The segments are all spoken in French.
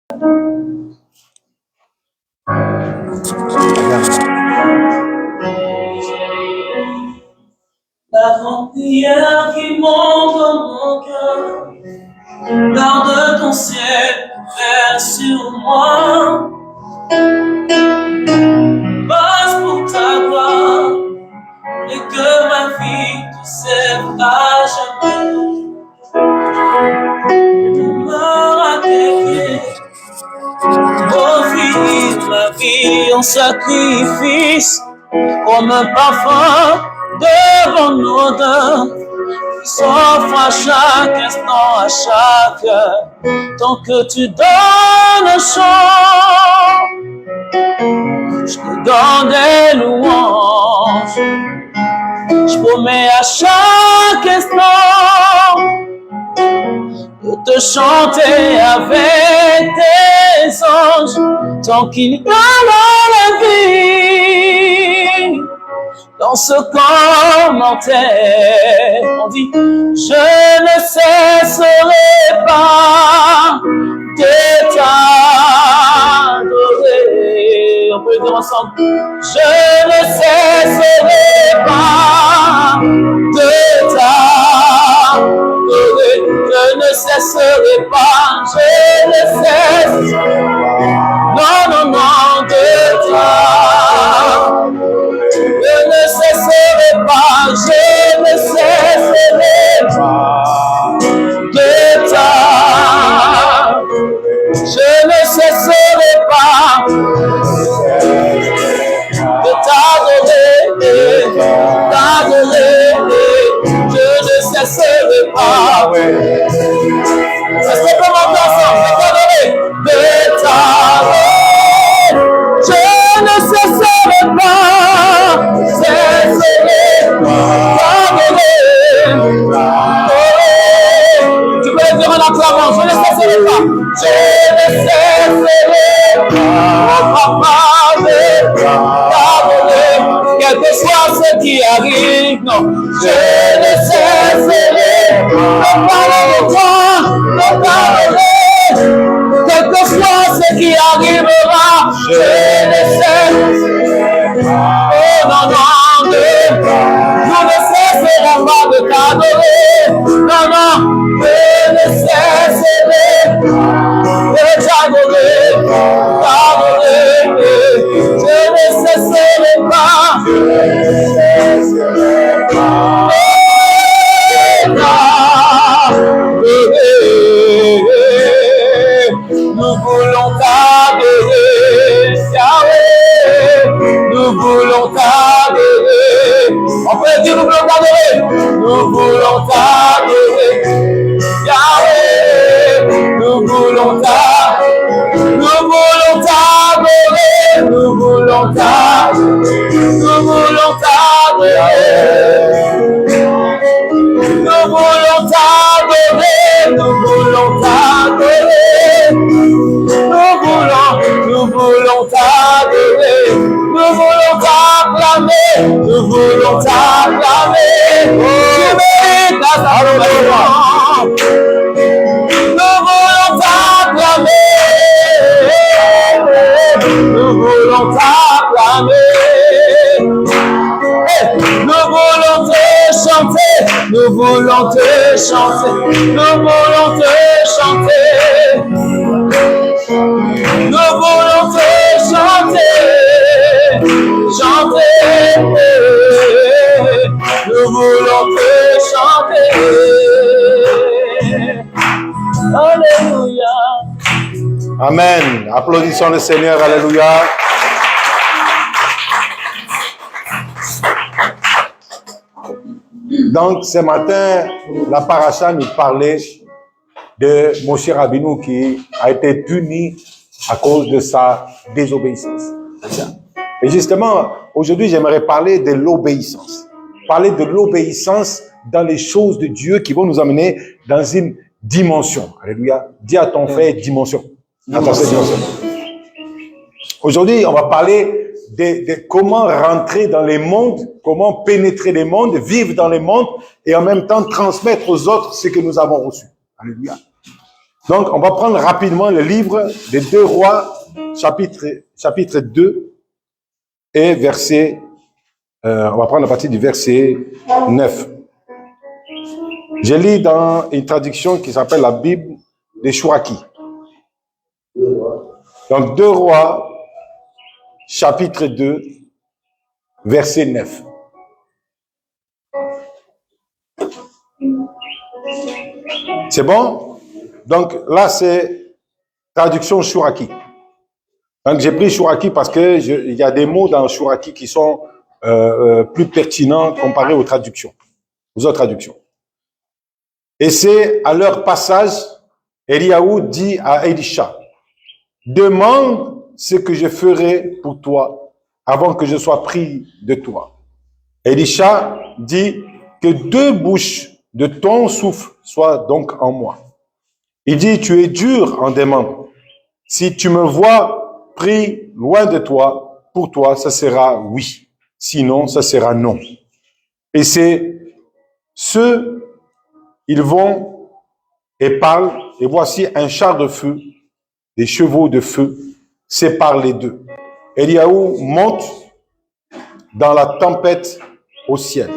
La grande prière qui monte dans mon cœur, garde ton ciel vers sur moi. Passe pour ta gloire et que ma vie te serve à jamais. Demeure à tes pieds, offrir ma vie en sacrifice, comme un parfum de bonne odeur, qui s'offre à chaque instant, à chaque heure, tant que tu donnes un chant, je te donne des louanges, je promets à chaque instant de te chanter avec tes anges, tant qu'il y a dans la vie. Dans ce corps mortel, on dit, je ne cesserai pas de t'adorer. On peut dire ensemble, je ne cesserai pas de t'adorer. Je ne cesserai pas, je ne cesserai pas, non, de t'adorer. Je ne cesserai pas, je ne cesserai pas de t'adorer. Je ne cesserai pas de t'adorer, je ne cesserai pas. Est-ce qu'on peut monter ensemble, de t'adorer, je ne cesserai pas, tu peux le dire en acclamant, je ne cesserai pas, je ne cesserai pas, papa, de t'adorer, quel que soit ce qui arrive, non, je ne cesserai de parler de toi, de t'adorer, quel que soit ce qui arrivera, je ne cesserai pas, oh non, nous ne cesserons pas de t'adorer, non, je ne cesserai pas de t'adorer, je ne cesserai pas, nous voulons t'adorer, Yahweh, nous voulons t'adorer, on peut dire nous voulons t'adorer, nous voulons t'adorer, Yahweh, nous voulons t'adorer, nous voulons t'adorer, nous voulons t'adorer, nous voulons t'adorer, nous voulons t'adorer, nous voulons t'adorer, nous voulons t'adorer, nous voulons t'acclamer, nous voulons t'acclamer, tu mérites la adoration, nous voulons t'acclamer, nous voulons t'acclamer, nous voulons te chanter, nous voulons te chanter, nous voulons te chanter, nous voulons te chanter, chanter, nous voulons te chanter, alléluia. Amen. Applaudissons le Seigneur, alléluia. Donc, ce matin, la paracha nous parlait de Moshe Rabbeinu qui a été puni à cause de sa désobéissance. Et justement, aujourd'hui, j'aimerais parler de l'obéissance. Parler de l'obéissance dans les choses de Dieu qui vont nous amener dans une dimension. Alléluia. Dis à ton frère dimension. Dimension. Aujourd'hui, on va parler de comment rentrer dans les mondes, comment pénétrer les mondes, vivre dans les mondes et en même temps transmettre aux autres ce que nous avons reçu. Alléluia. Donc, on va prendre rapidement le livre des 2 Rois, chapitre 2 et verset, on va prendre la partie du verset 9. Je lis dans une traduction qui s'appelle la Bible des Chouraki. Donc, 2 Rois, chapitre 2, verset 9. C'est bon? Donc, là, c'est traduction Chouraki. Donc, j'ai pris Chouraki parce que il y a des mots dans Chouraki qui sont plus pertinents comparés aux traductions, aux autres traductions. Et c'est à leur passage, Eliaou dit à Élisha, demande ce que je ferai pour toi avant que je sois pris de toi. Élisha dit que 2 bouches de ton souffle soient donc en moi. Il dit, tu es dur en demande. Si tu me vois pris loin de toi, pour toi, ça sera oui. Sinon, ça sera non. Et c'est ceux, ils vont et parlent, et voici un char de feu, des chevaux de feu, séparent les deux. Eliaou monte dans la tempête au ciel.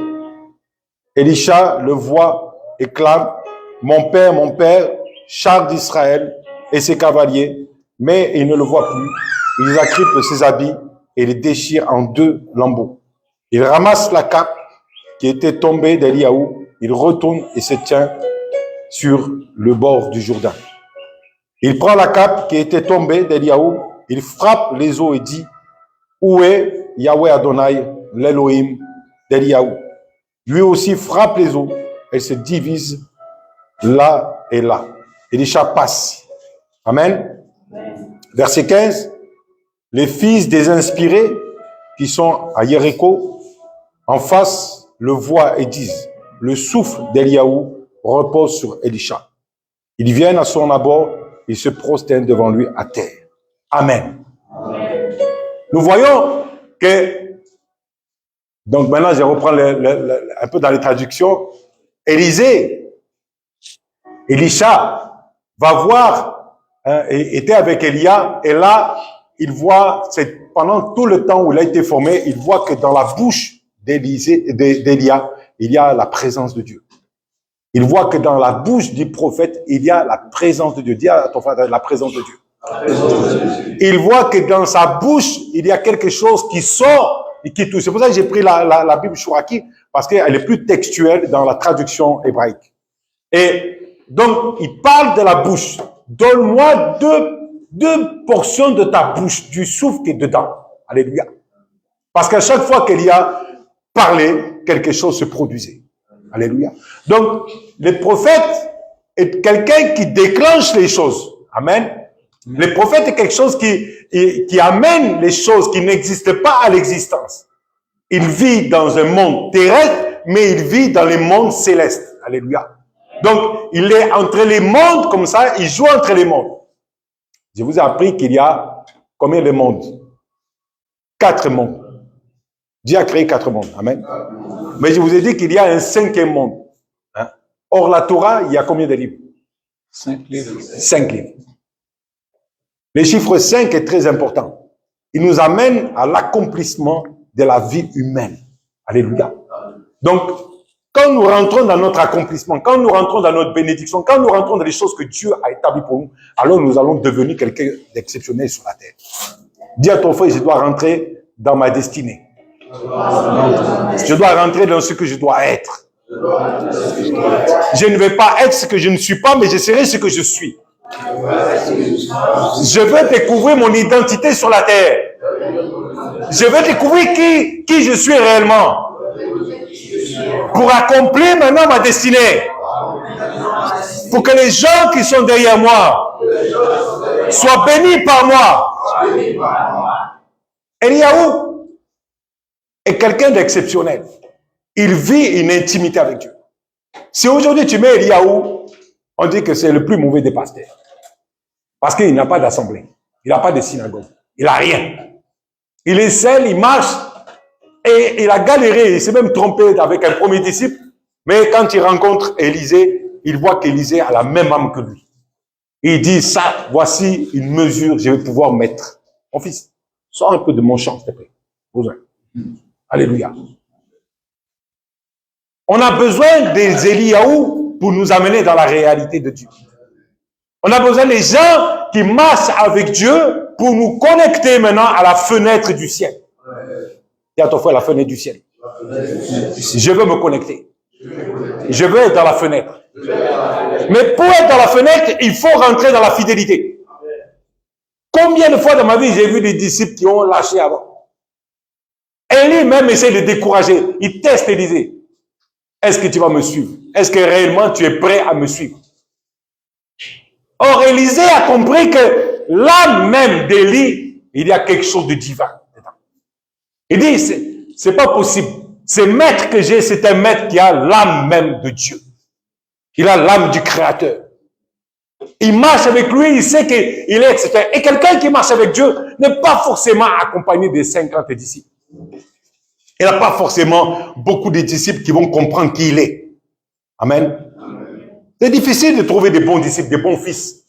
Élisha le voit et clame, mon père, char d'Israël et ses cavaliers, mais il ne le voit plus. Il agrippe ses habits et les déchire en 2 lambeaux. Il ramasse la cape qui était tombée d'Eliaou, il retourne et se tient sur le bord du Jourdain. Il prend la cape qui était tombée d'Eliaou, il frappe les eaux et dit, où est Yahweh Adonai, l'Elohim d'Eliaou? Lui aussi frappe les eaux, elles se divisent là et là. Élisha passe. Amen. Verset 15. Les fils des inspirés qui sont à Jéricho, en face, le voient et disent, le souffle d'Eliaou repose sur Élisha. Ils viennent à son abord, ils se prosternent devant lui à terre. Amen. Amen. Nous voyons que, donc maintenant je reprends un peu dans les traductions, Élisha va voir, était avec Élia, et là, il voit, c'est pendant tout le temps où il a été formé, il voit que dans la bouche d'Élia, il y a la présence de Dieu. Il voit que dans la bouche du prophète, il y a la présence de Dieu. Dis à ton frère, la présence de Dieu. Il voit que dans sa bouche, il y a quelque chose qui sort et qui touche. C'est pour ça que j'ai pris la Bible Chouraki, parce qu'elle est plus textuelle dans la traduction hébraïque. Et donc, il parle de la bouche. Donne-moi deux portions de ta bouche, du souffle qui est dedans. Alléluia. Parce qu'à chaque fois qu'il y a parlé, quelque chose se produisait. Alléluia. Donc, le prophète est quelqu'un qui déclenche les choses. Amen. Le prophète est quelque chose qui amène les choses qui n'existent pas à l'existence. Il vit dans un monde terrestre, mais il vit dans les mondes célestes. Alléluia. Donc, il est entre les mondes comme ça, il joue entre les mondes. Je vous ai appris qu'il y a combien de mondes? 4 mondes. Dieu a créé 4 mondes. Amen. Mais je vous ai dit qu'il y a un 5e monde. Hein? Or, la Torah, il y a combien de livres? 5 livres. 5 livres. Le chiffre 5 est très important. Il nous amène à l'accomplissement de la vie humaine. Alléluia. Donc, quand nous rentrons dans notre accomplissement, quand nous rentrons dans notre bénédiction, quand nous rentrons dans les choses que Dieu a établies pour nous, alors nous allons devenir quelqu'un d'exceptionnel sur la terre. Dis à ton frère, je dois rentrer dans ma destinée. Je dois rentrer dans ce que je dois être. Je ne vais pas être ce que je ne suis pas, mais je serai ce que je suis. Je veux découvrir mon identité sur la terre. Je veux découvrir qui je suis réellement. Pour accomplir maintenant ma destinée. Pour que les gens qui sont derrière moi soient bénis par moi. Eliaou est quelqu'un d'exceptionnel. Il vit une intimité avec Dieu. Si aujourd'hui tu mets Eliaou, on dit que c'est le plus mauvais des pasteurs. Parce qu'il n'a pas d'assemblée. Il n'a pas de synagogue. Il n'a rien. Il est seul, il marche. Et il a galéré, il s'est même trompé avec un premier disciple. Mais quand il rencontre Élisée, il voit qu'Élisée a la même âme que lui. Il dit, ça, voici une mesure que je vais pouvoir mettre. Mon fils, sors un peu de mon champ, s'il te plaît. Besoin. Alléluia. On a besoin des Eliaou pour nous amener dans la réalité de Dieu. On a besoin des gens qui marchent avec Dieu pour nous connecter maintenant à la fenêtre du ciel. Dis à ton frère, la fenêtre du ciel. Je veux me connecter. Je veux être dans la fenêtre. Mais pour être dans la fenêtre, il faut rentrer dans la fidélité. Combien de fois dans ma vie, j'ai vu des disciples qui ont lâché avant. Élie même essaie de décourager. Il teste Élisée. Est-ce que tu vas me suivre? Est-ce que réellement tu es prêt à me suivre? Or, Élisée a compris que l'âme même d'Élie, il y a quelque chose de divin dedans. Il dit, c'est pas possible. Ce maître que j'ai, c'est un maître qui a l'âme même de Dieu. Il a l'âme du Créateur. Il marche avec lui, il sait qu'il est etc. Et quelqu'un qui marche avec Dieu n'est pas forcément accompagné des 50 disciples. Il n'a pas forcément beaucoup de disciples qui vont comprendre qui il est. Amen. C'est difficile de trouver des bons disciples, des bons fils.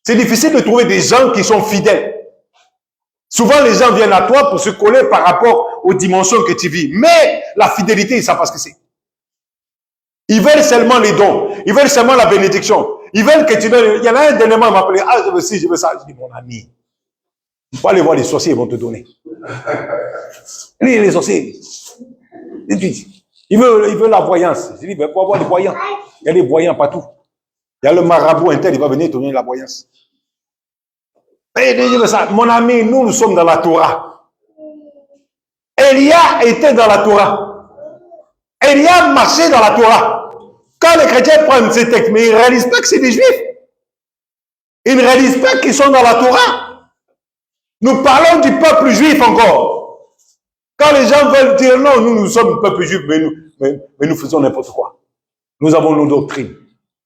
C'est difficile de trouver des gens qui sont fidèles. Souvent, les gens viennent à toi pour se coller par rapport aux dimensions que tu vis. Mais la fidélité, ils ne savent pas ce que c'est. Ils veulent seulement les dons. Ils veulent seulement la bénédiction. Ils veulent que tu donnes. Il y en a un dernièrement qui m'a appelé. Ah, je veux ci, je veux ça. Je dis, mon ami, il faut aller voir les sorciers, ils vont te donner. Les sorciers. Il veut la voyance. Je dis, ben, pour avoir des voyants. Il y a des voyants partout. Il y a le marabout intel, il va venir te donner la voyance. Et ça, mon ami, nous sommes dans la Torah. Élia était dans la Torah. Élia marchait dans la Torah. Quand les chrétiens prennent ces textes, mais ils ne réalisent pas que c'est des juifs. Ils ne réalisent pas qu'ils sont dans la Torah. Nous parlons du peuple juif encore. Quand les gens veulent dire non, nous sommes peuple juif, mais nous faisons n'importe quoi. Nous avons nos doctrines.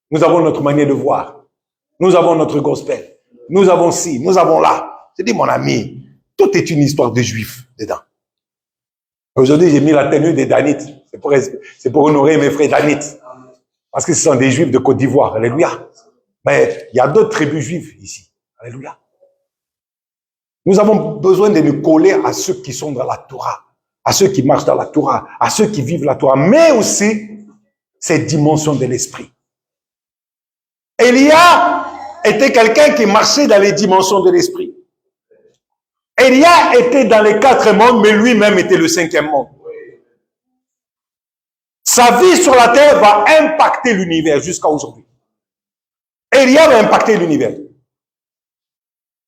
Nous avons notre manière de voir. Nous avons notre gospel. Nous avons ci, nous avons là. Je dis, mon ami, tout est une histoire de juifs dedans. Aujourd'hui, j'ai mis la tenue des Danites. C'est pour honorer mes frères Danites. Parce que ce sont des juifs de Côte d'Ivoire. Alléluia. Mais il y a d'autres tribus juives ici. Alléluia. Nous avons besoin de nous coller à ceux qui sont dans la Torah, à ceux qui marchent dans la Torah, à ceux qui vivent la Torah, mais aussi cette dimension de l'esprit. Élia était quelqu'un qui marchait dans les dimensions de l'esprit. Élia était dans les 4 mondes, mais lui-même était le 5e monde. Sa vie sur la terre va impacter l'univers jusqu'à aujourd'hui. Élia va impacter l'univers.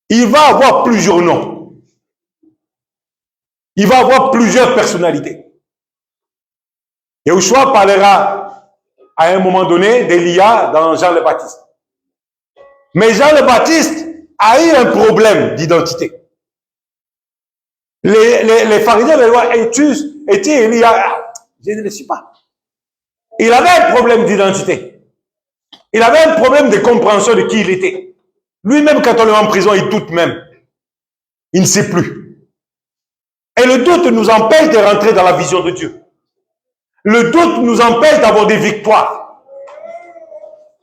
Il va avoir plusieurs noms. Il va avoir plusieurs personnalités. Yahushua parlera à un moment donné d'Élia dans Jean le Baptiste. Mais Jean le Baptiste a eu un problème d'identité. Les pharisiens de loi, es-tu Élia? Je ne le suis pas. Il avait un problème d'identité. Il avait un problème de compréhension de qui il était. Lui-même, quand on est en prison, il doute même. Il ne sait plus. Et le doute nous empêche de rentrer dans la vision de Dieu. Le doute nous empêche d'avoir des victoires.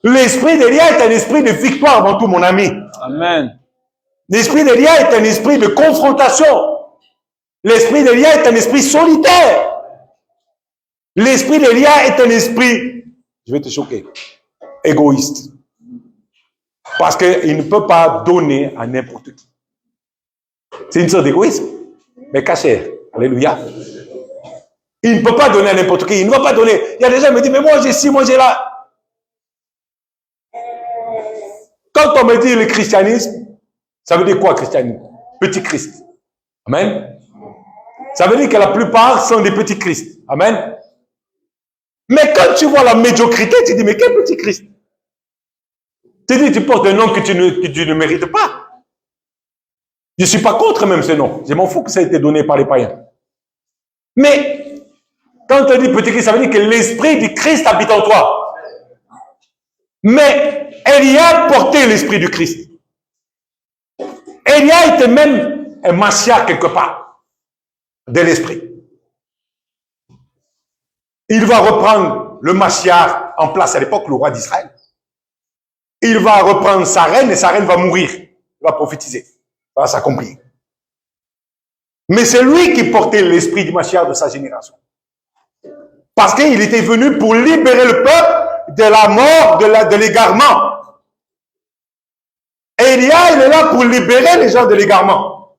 L'esprit d'Élia est un esprit de victoire avant tout, mon ami. Amen. L'esprit d'Élia est un esprit de confrontation. L'esprit d'Élia est un esprit solitaire. L'esprit d'Élia est un esprit, je vais te choquer, égoïste. Parce qu'il ne peut pas donner à n'importe qui. C'est une sorte d'égoïsme, mais caché. Alléluia. Il ne peut pas donner à n'importe qui. Il ne va pas donner. Il y a des gens qui me disent, mais moi j'ai ci, moi j'ai là. Quand on me dit le christianisme, ça veut dire quoi christianisme? Petit Christ. Amen. Ça veut dire que la plupart sont des petits Christ. Amen. Mais quand tu vois la médiocrité, tu dis, mais quel petit Christ? Tu dis, tu portes un nom que tu ne mérites pas. Je ne suis pas contre même ce nom. Je m'en fous que ça ait été donné par les païens. Mais, quand on dit petit Christ, ça veut dire que l'esprit du Christ habite en toi. Mais, Élia portait l'esprit du Christ. Élia était même un Mashiach quelque part de l'esprit. Il va reprendre le Mashiach en place à l'époque, le roi d'Israël. il va reprendre sa reine et sa reine va mourir. Il va prophétiser. Ça va s'accomplir. Mais c'est lui qui portait l'esprit du Mashiach de sa génération. Parce qu'il était venu pour libérer le peuple de la mort, de l'égarement. Et Élia, il est là pour libérer les gens de l'égarement.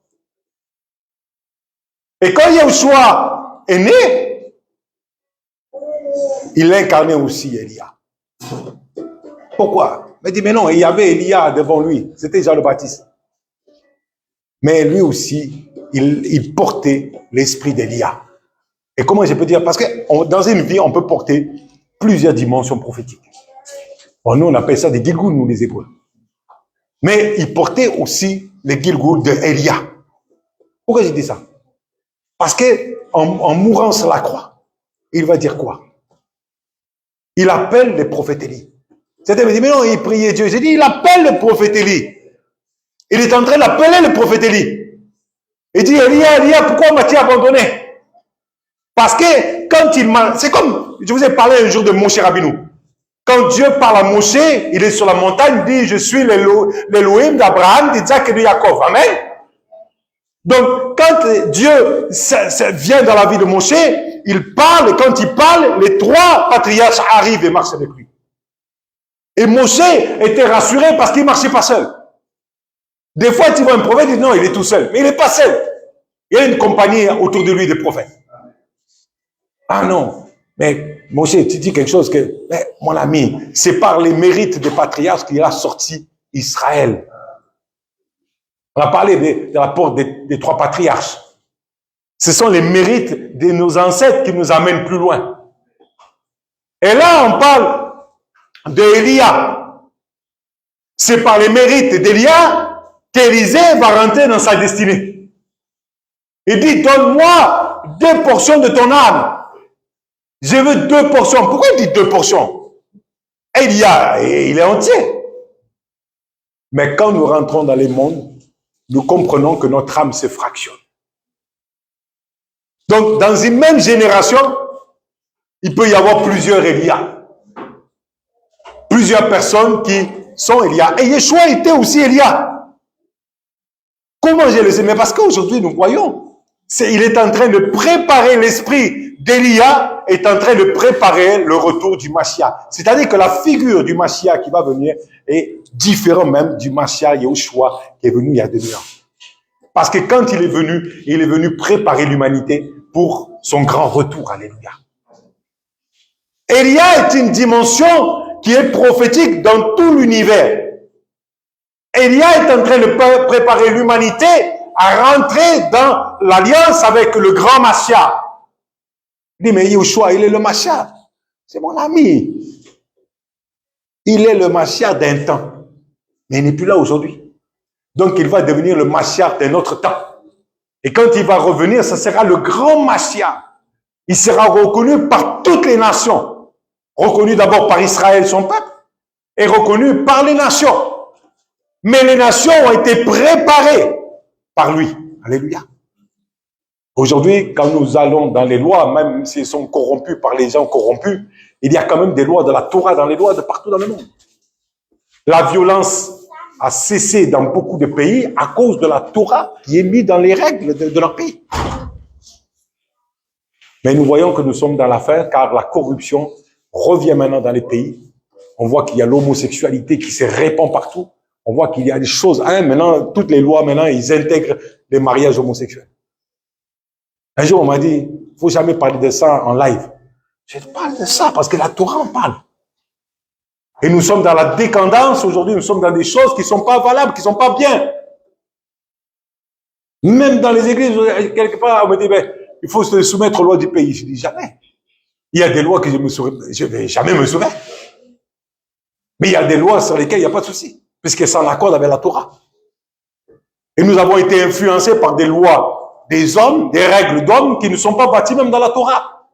Et quand Yahushua est né, il incarnait aussi Élia. Pourquoi? Il dit, mais non, il y avait Élia devant lui. C'était Jean le Baptiste. Mais lui aussi, il portait l'esprit d'Élia. Et comment je peux dire? Parce que dans une vie, on peut porter plusieurs dimensions prophétiques. Bon, nous, on appelle ça des Gilgoul, nous, les Hébreux. Mais il portait aussi les Gilgoul de Élia. Pourquoi j'ai dit ça? Parce que en mourant sur la croix, il va dire quoi? Il appelle les prophètes Élie. Certains me disent, mais non, il priait Dieu. J'ai dit, il appelle le prophète Élie. Il est en train d'appeler le prophète Élie. Il dit, Élia, pourquoi m'as-tu abandonné? Parce que quand il m'a... C'est comme, je vous ai parlé un jour de Moshe Rabbeinu. Quand Dieu parle à Moshe, il est sur la montagne, il dit, je suis l'Elohim d'Abraham, d'Isaac et de Jacob. Amen. Donc, quand Dieu vient dans la vie de Moshe, il parle, et quand il parle, les trois patriarches arrivent et marchent avec lui. Et Moshe était rassuré parce qu'il ne marchait pas seul. Des fois, tu vois un prophète, il dit non, il est tout seul. Mais il n'est pas seul. Il y a une compagnie autour de lui des prophètes. Ah non, mais Moshe, tu dis quelque chose que, mon ami, c'est par les mérites des patriarches qu'il a sorti Israël. On a parlé de l'apport des trois patriarches. Ce sont les mérites de nos ancêtres qui nous amènent plus loin. Et là, on parle d'Élia. C'est par les mérites d'Élia qu'Élisée va rentrer dans sa destinée. Il dit, donne-moi 2 portions de ton âme. Je veux 2 portions. Pourquoi il dit 2 portions? Élia, il est entier. Mais quand nous rentrons dans les mondes, nous comprenons que notre âme se fractionne. Donc, dans une même génération, il peut y avoir plusieurs Élia. Plusieurs personnes qui sont Élia. Et Yeshua était aussi Élia. Comment je le sais? Mais parce qu'aujourd'hui, nous voyons, il est en train de préparer l'esprit d'Élia, est en train de préparer le retour du Mashiach. C'est-à-dire que la figure du Mashiach qui va venir est différente même du Mashiach Yahushua qui est venu il y a 2000 ans. Parce que quand il est venu préparer l'humanité pour son grand retour. Alléluia. Élia est une dimension qui est prophétique dans tout l'univers. Élia est en train de préparer l'humanité à rentrer dans l'alliance avec le grand Mashiach. Il dit, mais Yahushua, il est le Mashiach. C'est mon ami. Il est le Mashiach d'un temps. Mais il n'est plus là aujourd'hui. Donc il va devenir le Mashiach d'un autre temps. Et quand il va revenir, ça sera le grand Mashiach. Il sera reconnu par toutes les nations. Reconnu d'abord par Israël, son peuple, et reconnu par les nations. Mais les nations ont été préparées par lui. Alléluia. Aujourd'hui, quand nous allons dans les lois, même si elles sont corrompues par les gens corrompus, il y a quand même des lois de la Torah dans les lois de partout dans le monde. La violence a cessé dans beaucoup de pays à cause de la Torah qui est mise dans les règles de leur pays. Mais nous voyons que nous sommes dans l'affaire car la corruption revient maintenant dans les pays. On voit qu'il y a l'homosexualité qui se répand partout. On voit qu'il y a des choses. Maintenant, toutes les lois, maintenant, ils intègrent les mariages homosexuels. Un jour, on m'a dit, il ne faut jamais parler de ça en live. Je parle de ça parce que la Torah en parle. Et nous sommes dans la décadence aujourd'hui, nous sommes dans des choses qui ne sont pas valables, qui ne sont pas bien. Même dans les églises, quelque part, on me dit, ben, il faut se soumettre aux lois du pays. Je dis jamais. Il y a des lois que je ne vais jamais me soumettre. Mais il y a des lois sur lesquelles il n'y a pas de souci, puisqu'elles sont en accord avec la Torah. Et nous avons été influencés par des lois des hommes, des règles d'hommes qui ne sont pas bâties même dans la Torah.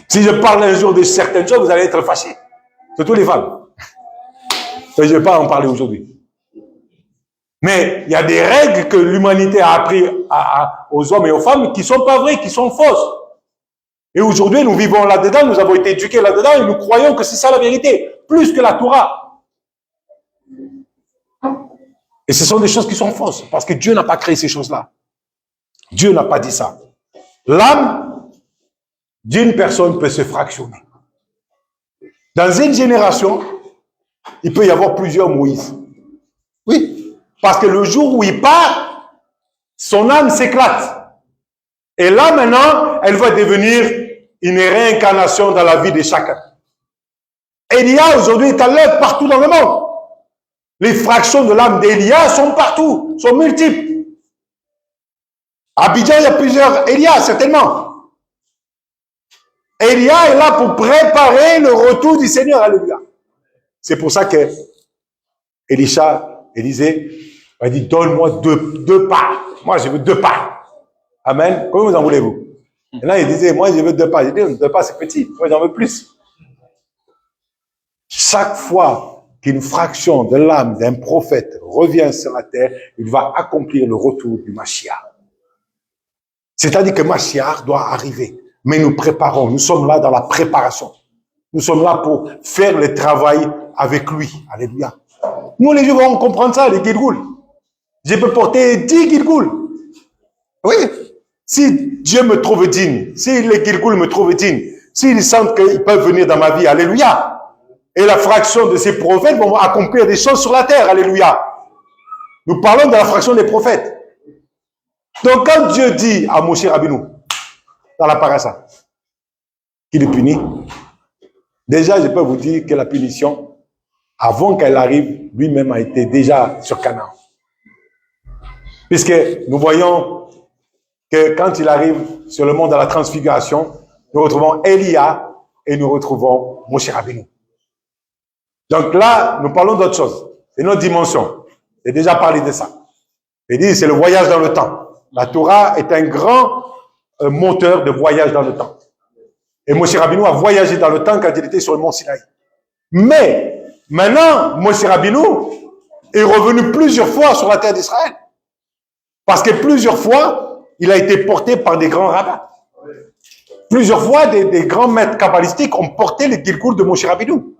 Si je parle un jour de certaines choses, vous allez être fâchés. Surtout les femmes. Je ne vais pas en parler aujourd'hui. Mais il y a des règles que l'humanité a appris aux hommes et aux femmes qui ne sont pas vraies, qui sont fausses. Et aujourd'hui, nous vivons là-dedans, nous avons été éduqués là-dedans et nous croyons que c'est ça la vérité, plus que la Torah. Et ce sont des choses qui sont fausses, parce que Dieu n'a pas créé ces choses-là. Dieu n'a pas dit ça. L'âme d'une personne peut se fractionner. Dans une génération, il peut y avoir plusieurs Moïse. Oui, parce que le jour où il part, son âme s'éclate. Et là, maintenant, elle va devenir une réincarnation dans la vie de chacun. Élia, aujourd'hui, est à l'œuvre partout dans le monde. Les fractions de l'âme d'Élia sont partout, sont multiples. À Abidjan, il y a plusieurs Élia, certainement. Élia est là pour préparer le retour du Seigneur. Alléluia. C'est pour ça que Élisée a dit, donne-moi deux parts. Moi, je veux 2 parts. Amen. Combien vous en voulez-vous? Et là, il disait, moi, je veux 2 parts. J'ai dit, 2 parts, c'est petit. Moi, j'en veux plus. Chaque fois qu'une fraction de l'âme d'un prophète revient sur la terre, il va accomplir le retour du Mashiach. C'est-à-dire que Mashiach doit arriver. Mais nous préparons, nous sommes là dans la préparation. Nous sommes là pour faire le travail avec lui. Alléluia. Nous, les Juifs, on comprend ça, les Gilgoul. Je peux porter 10 Gilgoul. Oui. Si Dieu me trouve digne, si les Gilgoul me trouvent digne, s'ils sentent qu'ils peuvent venir dans ma vie, alléluia. Et la fraction de ces prophètes vont accomplir des choses sur la terre, alléluia. Nous parlons de la fraction des prophètes. Donc, quand Dieu dit à Moshe Rabbeinu, dans la parasha, qu'il est puni, déjà, je peux vous dire que la punition, avant qu'elle arrive, lui-même a été déjà sur Canaan. Puisque nous voyons que quand il arrive sur le mont de la transfiguration, nous retrouvons Elia et nous retrouvons Moshe Rabbeinu. Donc là, nous parlons d'autre chose. C'est notre dimension. J'ai déjà parlé de ça. Il dit, c'est le voyage dans le temps. La Torah est un grand moteur de voyage dans le temps. Et Moshe Rabbeinu a voyagé dans le temps quand il était sur le mont Sinaï. Mais, maintenant, Moshe Rabbeinu est revenu plusieurs fois sur la terre d'Israël. Parce que plusieurs fois, il a été porté par des grands rabbins. Plusieurs fois, des grands maîtres kabbalistiques ont porté les Gilgoul de Moshe Rabbeinu.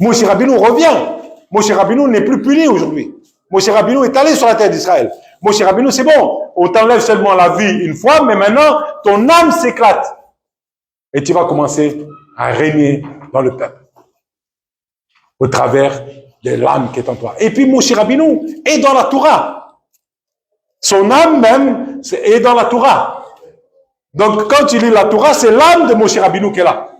Moshe Rabbeinu revient. Moshe Rabbeinu n'est plus puni aujourd'hui. Moshe Rabbeinu est allé sur la terre d'Israël. Moshe Rabbeinu, c'est bon. On t'enlève seulement la vie une fois, mais maintenant, ton âme s'éclate. Et tu vas commencer à régner dans le peuple. Au travers de l'âme qui est en toi. Et puis Moshe Rabbeinu est dans la Torah. Son âme même est dans la Torah. Donc quand tu lis la Torah, c'est l'âme de Moshe Rabbeinu qui est là.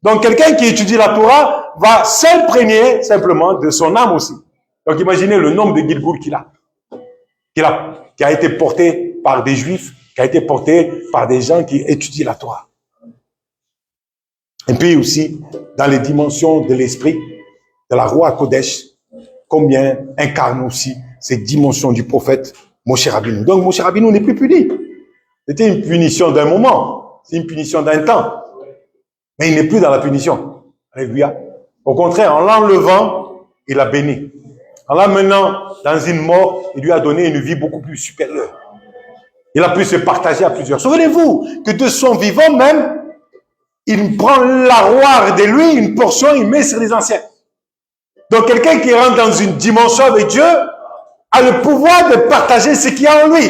Donc quelqu'un qui étudie la Torah va s'imprégner simplement de son âme aussi. Donc imaginez le nombre de Gilgoul qu'il a. Qui a été porté par des Juifs, qui a été porté par des gens qui étudient la Torah. Et puis aussi, dans les dimensions de l'esprit, de la Roi Kodesh, combien incarne aussi ces dimensions du prophète Moshe Rabbeinu. Donc Moshe Rabbeinu n'est plus puni. C'était une punition d'un moment, c'est une punition d'un temps. Mais il n'est plus dans la punition. Alléluia. Au contraire, en l'enlevant, il a béni. En l'amenant dans une mort, il lui a donné une vie beaucoup plus supérieure. Il a pu se partager à plusieurs. Souvenez-vous que de son vivant même, il prend l'arroir de lui, une portion, il met sur les anciens. Donc quelqu'un qui rentre dans une dimension avec Dieu a le pouvoir de partager ce qu'il y a en lui.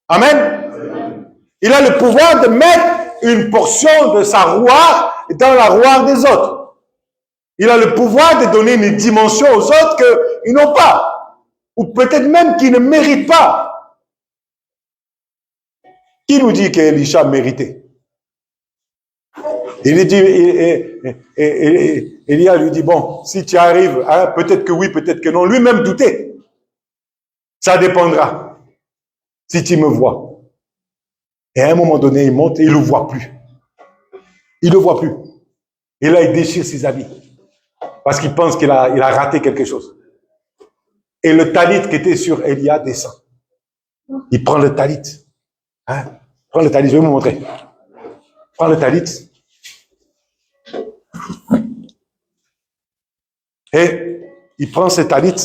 Amen. Il a le pouvoir de mettre une portion de sa roire dans la roire des autres. Il a le pouvoir de donner une dimension aux autres qu'ils n'ont pas. Ou peut-être même qu'ils ne méritent pas. Qui nous dit qu'Élisha méritait? Il dit, Élia lui dit, bon, si tu arrives, hein, peut-être que oui, peut-être que non. Lui-même doutait. Ça dépendra. Si tu me vois. Et à un moment donné, il monte et il ne le voit plus. Il ne le voit plus. Et là, il déchire ses habits. Parce qu'il pense qu'il a raté quelque chose. Et le talit qui était sur Élia descend. Il prend le talit. Hein? Prends le talit, je vais vous montrer. Prends le talit. Et il prend ce talit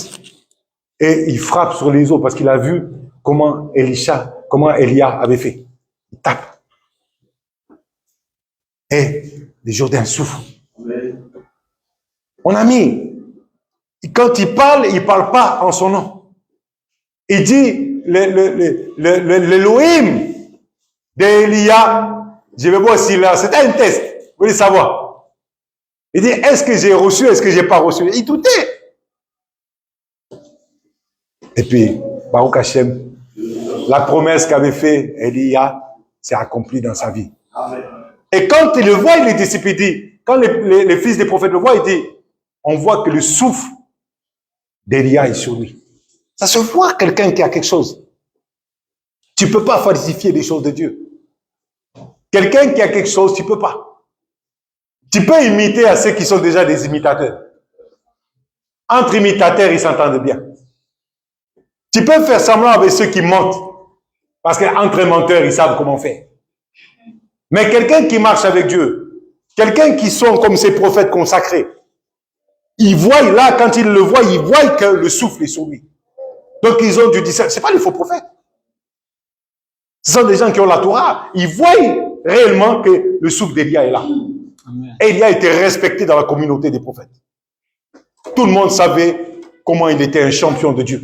et il frappe sur les os parce qu'il a vu comment Élia avait fait. Il tape. Et les Jourdains souffrent. Mon ami, quand il parle pas en son nom. Il dit, l'Elohim d'Élia, je vais voir s'il a, c'était un test, vous voulez savoir. Il dit, est-ce que j'ai reçu, est-ce que j'ai pas reçu? Il doutait. Et puis, Baruch Hashem, la promesse qu'avait fait Élia s'est accomplie dans sa vie. Amen. Et quand il le voit, les disciples, il dit, quand les fils des prophètes le voient, il dit, on voit que le souffle d'Élia est sur lui. Ça se voit quelqu'un qui a quelque chose. Tu peux pas falsifier les choses de Dieu. Quelqu'un qui a quelque chose, tu peux pas. Tu peux imiter à ceux qui sont déjà des imitateurs. Entre imitateurs, ils s'entendent bien. Tu peux faire semblant avec ceux qui mentent. Parce qu'entre menteurs, ils savent comment faire. Mais quelqu'un qui marche avec Dieu, quelqu'un qui sont comme ces prophètes consacrés, ils voient là, quand ils le voient, ils voient que le souffle est sur lui. Donc ils ont du discernement. Ce n'est pas les faux prophètes. Ce sont des gens qui ont la Torah. Ils voient réellement que le souffle d'Élia est là. Amen. Et Élia était respecté dans la communauté des prophètes. Tout le monde savait comment il était un champion de Dieu.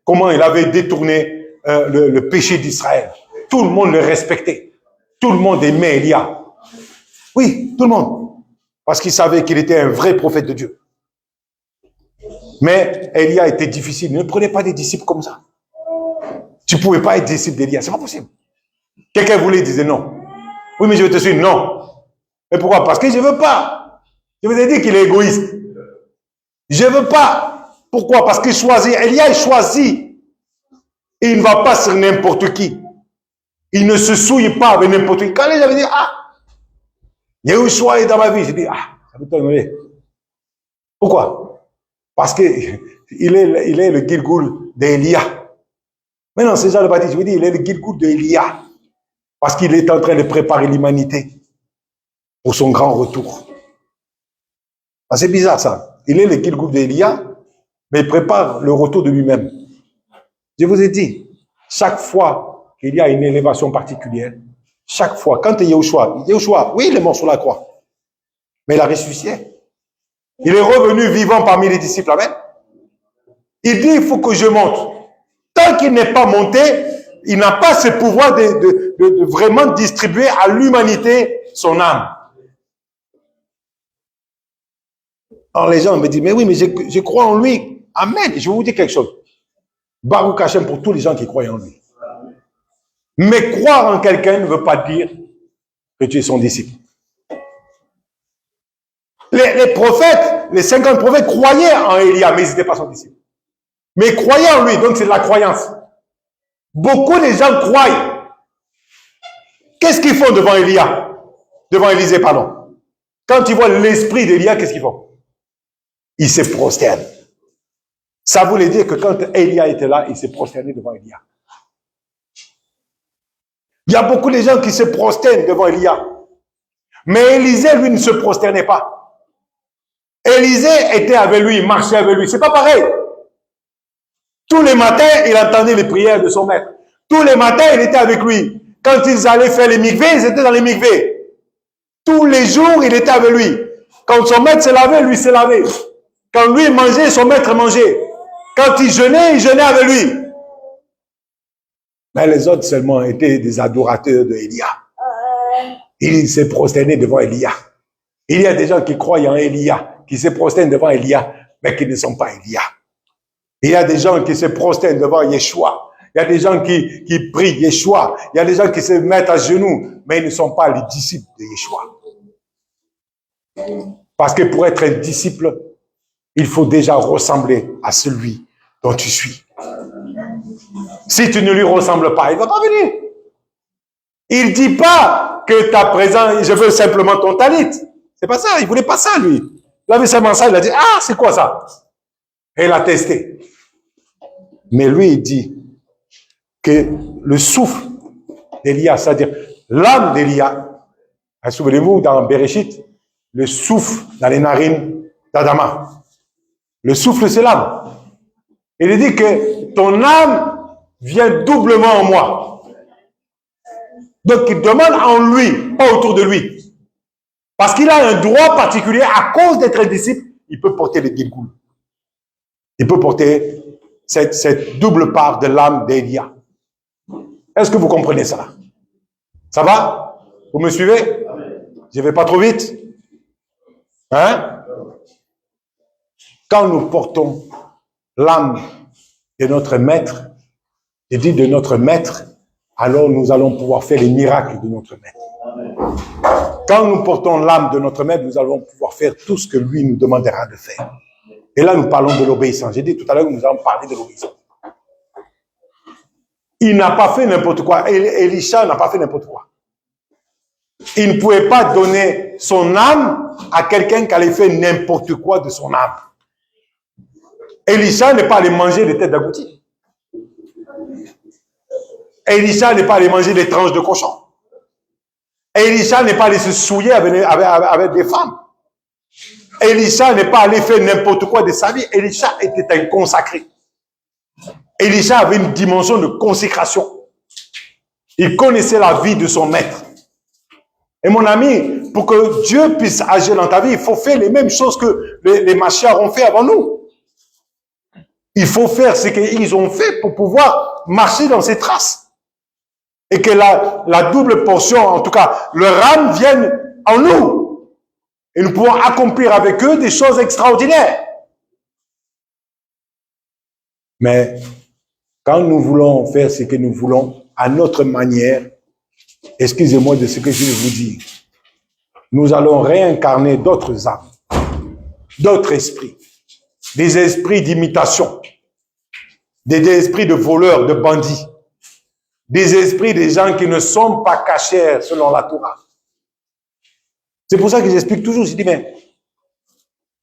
Comment il avait détourné le péché d'Israël. Tout le monde le respectait. Tout le monde aimait Élia. Oui, tout le monde. Parce qu'il savait qu'il était un vrai prophète de Dieu. Mais Élia était difficile. Ne prenez pas des disciples comme ça. Tu ne pouvais pas être disciple d'Élia. C'est pas possible. Quelqu'un voulait, il disait non. Oui, mais je te suis. Non. Mais pourquoi? Parce que je ne veux pas. Je vous ai dit qu'il est égoïste. Je ne veux pas. Pourquoi? Parce qu'il choisit. Élia, il choisit. Et il ne va pas sur n'importe qui. Il ne se souille pas avec n'importe qui. Quand les gens disent, Yahushua est dans ma vie, je dis, ça peut t'honorer. Pourquoi? Parce que il est le Gilgoul d'Élia. Maintenant, c'est Jean le Baptiste, je vous dis, il est le Gilgoul d'Élia. Parce qu'il est en train de préparer l'humanité pour son grand retour. C'est bizarre ça. Il est le Gilgoul d'Élia, mais il prépare le retour de lui-même. Je vous ai dit, chaque fois qu'il y a une élévation particulière, chaque fois, quand Yahushua, oui, il est mort sur la croix, mais il a ressuscité. Il est revenu vivant parmi les disciples, amen. Il dit, il faut que je monte. Tant qu'il n'est pas monté, il n'a pas ce pouvoir de vraiment distribuer à l'humanité son âme. Alors les gens me disent, mais oui, mais je crois en lui. Amen. Je vais vous dire quelque chose. Baruch Hashem pour tous les gens qui croient en lui. Mais croire en quelqu'un ne veut pas dire que tu es son disciple. Les prophètes, les 50 prophètes croyaient en Élia, mais ils n'étaient pas son disciple. Mais ils croyaient en lui, donc c'est de la croyance. Beaucoup de gens croient. Qu'est-ce qu'ils font devant Élia? Devant Élisée, pardon. Quand ils voient l'esprit d'Élia, qu'est-ce qu'ils font? Ils se prosternent. Ça voulait dire que quand Élia était là, il s'est prosterné devant Élia. Il y a beaucoup de gens qui se prosternent devant Élia. Mais Élisée, lui, ne se prosternait pas. Élisée était avec lui, il marchait avec lui. C'est pas pareil. Tous les matins, il entendait les prières de son maître. Tous les matins, il était avec lui. Quand ils allaient faire les mikvés, ils étaient dans les mikvés. Tous les jours, il était avec lui. Quand son maître se lavait, lui se lavait. Quand lui mangeait, son maître mangeait. Quand il jeûnait avec lui. Mais les autres seulement étaient des adorateurs de Élia. Il s'est prosterné devant Élia. Il y a des gens qui croient en Élia, qui se prosternent devant Élia, mais qui ne sont pas Élia. Il y a des gens qui se prosternent devant Yeshua. Il y a des gens qui prient Yeshua. Il y a des gens qui se mettent à genoux, mais ils ne sont pas les disciples de Yeshua. Parce que pour être un disciple, il faut déjà ressembler à celui dont tu suis. Si tu ne lui ressembles pas, il ne va pas venir. Il ne dit pas que ta présence, je veux simplement ton talit. C'est pas ça, il ne voulait pas ça, lui. Il avait seulement ça, il a dit, c'est quoi ça? Et il a testé. Mais lui, il dit que le souffle d'Élia, c'est-à-dire l'âme d'Élia, souvenez-vous, dans Bereshit, le souffle dans les narines d'Adama. Le souffle, c'est l'âme. Il dit que ton âme vient doublement en moi. Donc, il demande en lui, pas autour de lui. Parce qu'il a un droit particulier, à cause d'être un disciple, il peut porter les Gilgoul. il peut porter cette double part de l'âme d'Élia. Est-ce que vous comprenez ça? Ça va? Vous me suivez? Je ne vais pas trop vite? Hein? Quand nous portons l'âme de notre maître, je dis de notre maître, alors nous allons pouvoir faire les miracles de notre maître. Quand nous portons l'âme de notre maître, nous allons pouvoir faire tout ce que lui nous demandera de faire. Et là, nous parlons de l'obéissance. J'ai dit tout à l'heure que nous allons parler de l'obéissance. Il n'a pas fait n'importe quoi. Elisha n'a pas fait n'importe quoi. Il ne pouvait pas donner son âme à quelqu'un qui allait faire n'importe quoi de son âme. Elisha n'est pas allé manger des têtes d'agouti. Elisha n'est pas allé manger des tranches de cochon. Elisha n'est pas allé se souiller avec des femmes. Elisha n'est pas allé faire n'importe quoi de sa vie. Elisha était un consacré. Elisha avait une dimension de consécration. Il connaissait la vie de son maître. Et mon ami, pour que Dieu puisse agir dans ta vie, il faut faire les mêmes choses que les Mashiach ont fait avant nous. Il faut faire ce qu'ils ont fait pour pouvoir marcher dans ses traces. Et que la double portion, en tout cas, le ram vienne en nous. Et nous pouvons accomplir avec eux des choses extraordinaires. Mais quand nous voulons faire ce que nous voulons à notre manière, excusez-moi de ce que je vais vous dire, nous allons réincarner d'autres âmes, d'autres esprits, des esprits d'imitation, des esprits de voleurs, de bandits, des esprits des gens qui ne sont pas cachés selon la Torah. C'est pour ça que j'explique toujours, je dis, mais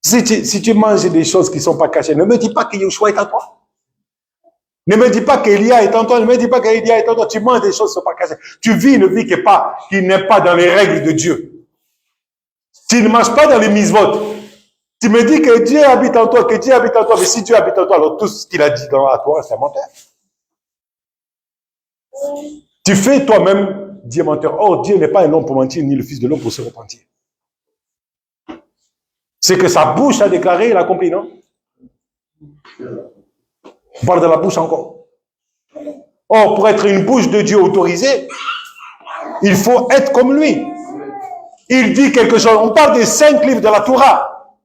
si tu manges des choses qui ne sont pas cachées, ne me dis pas que Yeshua est en toi. Ne me dis pas qu'Elia est en toi, ne me dis pas qu'Elia est en toi. Tu manges des choses qui ne sont pas cachées. Tu vis une vie qui n'est pas dans les règles de Dieu. Tu ne manges pas dans les mitzvot. Tu me dis que Dieu habite en toi, que Dieu habite en toi. Mais si Dieu habite en toi, alors tout ce qu'il a dit dans la Torah, c'est menteur. Tu fais toi-même Dieu menteur. Or, Dieu n'est pas un homme pour mentir, ni le fils de l'homme pour se repentir. C'est que sa bouche a déclaré, il a compris, non? On parle de la bouche encore. Or, pour être une bouche de Dieu autorisée, il faut être comme lui. Il dit quelque chose. On parle des 5 livres de la Torah.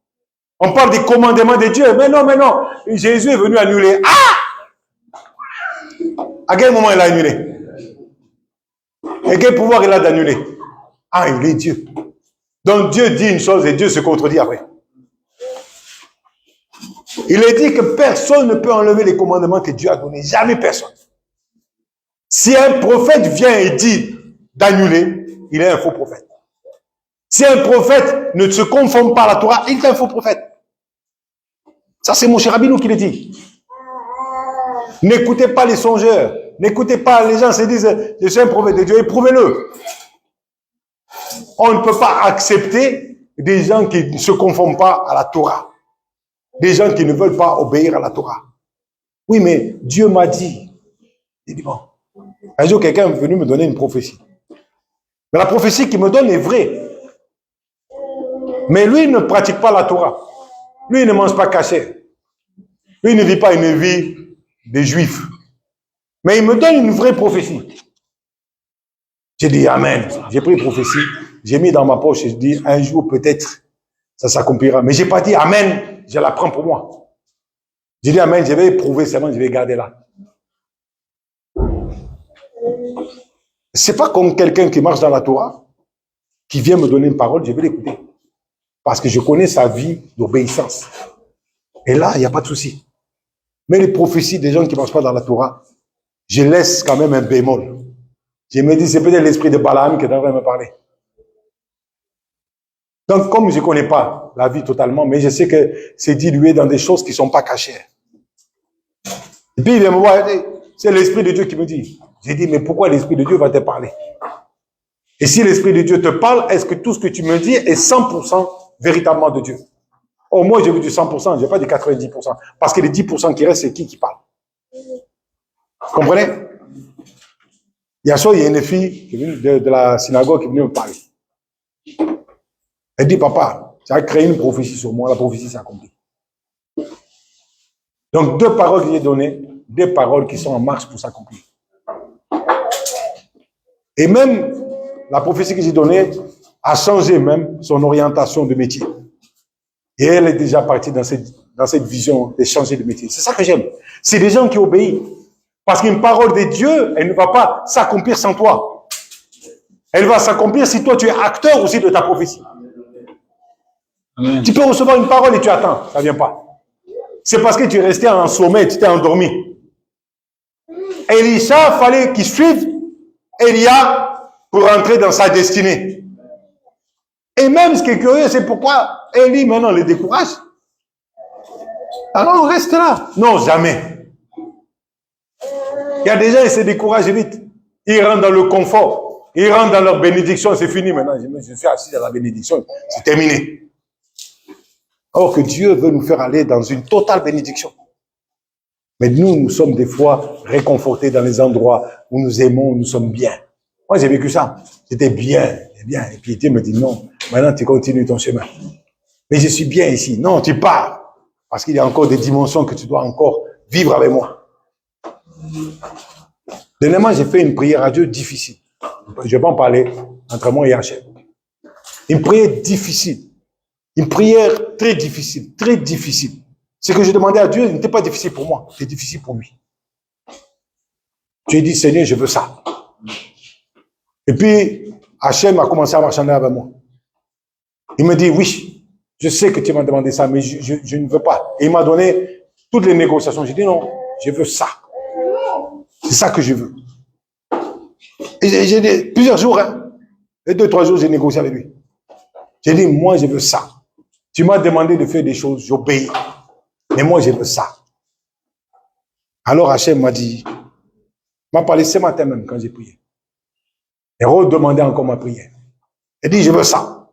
On parle des commandements de Dieu. Mais non. Jésus est venu annuler. Ah! À quel moment il a annulé? Et quel pouvoir il a d'annuler? Ah, il est Dieu. Donc Dieu dit une chose et Dieu se contredit après. Il est dit que personne ne peut enlever les commandements que Dieu a donnés. Jamais personne. Si un prophète vient et dit d'annuler, il est un faux prophète. Si un prophète ne se conforme pas à la Torah, il est un faux prophète. Ça, c'est Moshe Rabbeinu qui le dit. N'écoutez pas les songeurs. N'écoutez pas les gens se disent, je suis un prophète de Dieu, éprouvez-le. On ne peut pas accepter des gens qui ne se conforment pas à la Torah. Des gens qui ne veulent pas obéir à la Torah. Oui, mais Dieu m'a dit. Il dit, bon. Un jour, quelqu'un est venu me donner une prophétie. Mais la prophétie qu'il me donne est vraie. Mais lui ne pratique pas la Torah. Lui, il ne mange pas caché. Lui, il ne vit pas une vie de juif. Mais il me donne une vraie prophétie. J'ai dit Amen. J'ai pris une prophétie, j'ai mis dans ma poche et je dis un jour peut-être ça s'accomplira. Mais j'ai pas dit Amen, je la prends pour moi. J'ai dit Amen, je vais éprouver seulement, je vais garder là. C'est pas comme quelqu'un qui marche dans la Torah, qui vient me donner une parole, je vais l'écouter. Parce que je connais sa vie d'obéissance. Et là, il n'y a pas de souci. Mais les prophéties des gens qui ne marchent pas dans la Torah, je laisse quand même un bémol. Je me dis, c'est peut-être l'esprit de Balaam qui est en train de me parler. Donc, comme je ne connais pas la vie totalement, mais je sais que c'est dilué dans des choses qui ne sont pas cachées. Et puis, il vient me voir, c'est l'esprit de Dieu qui me dit. J'ai dit, mais pourquoi l'esprit de Dieu va te parler? Et si l'esprit de Dieu te parle, est-ce que tout ce que tu me dis est 100% véritablement de Dieu? Oh, moi, j'ai vu du 100%, je n'ai pas dit 90%. Parce que les 10% qui restent, c'est qui parle? Comprenez? Il y a une fille qui est venue de la synagogue qui est venue me parler. Elle dit, papa, tu as créé une prophétie sur moi, la prophétie s'est accomplie. Donc, 2 paroles que j'ai données, 2 paroles qui sont en marche pour s'accomplir. Et même, la prophétie que j'ai donnée a changé même son orientation de métier. Et elle est déjà partie dans cette vision de changer de métier. C'est ça que j'aime. C'est des gens qui obéissent. Parce qu'une parole de Dieu, elle ne va pas s'accomplir sans toi. Elle va s'accomplir si toi tu es acteur aussi de ta prophétie. Amen. Tu peux recevoir une parole et tu attends, ça ne vient pas. C'est parce que tu es resté en sommeil, tu t'es endormi. Elisha, fallait qu'il suive Élia pour rentrer dans sa destinée. Et même ce qui est curieux, c'est pourquoi Élie maintenant le décourage. Alors on reste là. Non, jamais. Il y a des gens, ils se découragent vite. Ils rentrent dans le confort. Ils rentrent dans leur bénédiction. C'est fini maintenant. Je suis assis dans la bénédiction. C'est terminé. Or que Dieu veut nous faire aller dans une totale bénédiction. Mais nous sommes des fois réconfortés dans les endroits où nous aimons, où nous sommes bien. Moi, j'ai vécu ça. J'étais bien. Et puis Dieu me dit non. Maintenant, tu continues ton chemin. Mais je suis bien ici. Non, tu pars. Parce qu'il y a encore des dimensions que tu dois encore vivre avec moi. Dernièrement, j'ai fait une prière à Dieu difficile. Je ne vais pas en parler entre moi et Hachem. Une prière difficile. Une prière très difficile. Très difficile. Ce que je demandais à Dieu n'était pas difficile pour moi. C'était difficile pour lui. J'ai dit, Seigneur, je veux ça. Et puis, Hachem a commencé à marchander avec moi. Il me dit, oui, je sais que tu m'as demandé ça, mais je ne veux pas. Et il m'a donné toutes les négociations. J'ai dit, non, je veux ça. C'est ça que je veux. Et j'ai dit, plusieurs jours, hein. Et 2-3 jours, j'ai négocié avec lui. J'ai dit, moi, je veux ça. Tu m'as demandé de faire des choses, j'obéis. Mais moi, je veux ça. Alors, Hachem m'a dit, m'a parlé ce matin même quand j'ai prié. Et redemandé encore ma prière. Il dit, je veux ça.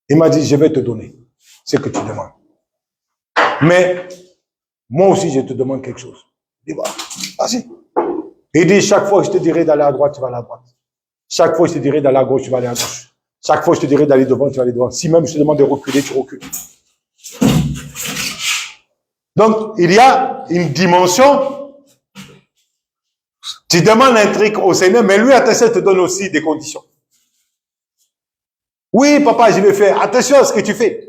Il m'a dit, je vais te donner ce que tu demandes. Mais, moi aussi, je te demande quelque chose. Il dit, voilà, vas-y. Il dit, chaque fois que je te dirai d'aller à droite, tu vas aller à droite. Chaque fois que je te dirai d'aller à gauche, tu vas aller à gauche. Chaque fois que je te dirai d'aller devant, tu vas aller devant. Si même je te demande de reculer, tu recules. Donc, il y a une dimension. Tu demandes un truc au Seigneur, mais lui, attention, te donne aussi des conditions. Oui, papa, je vais faire. Attention à ce que tu fais.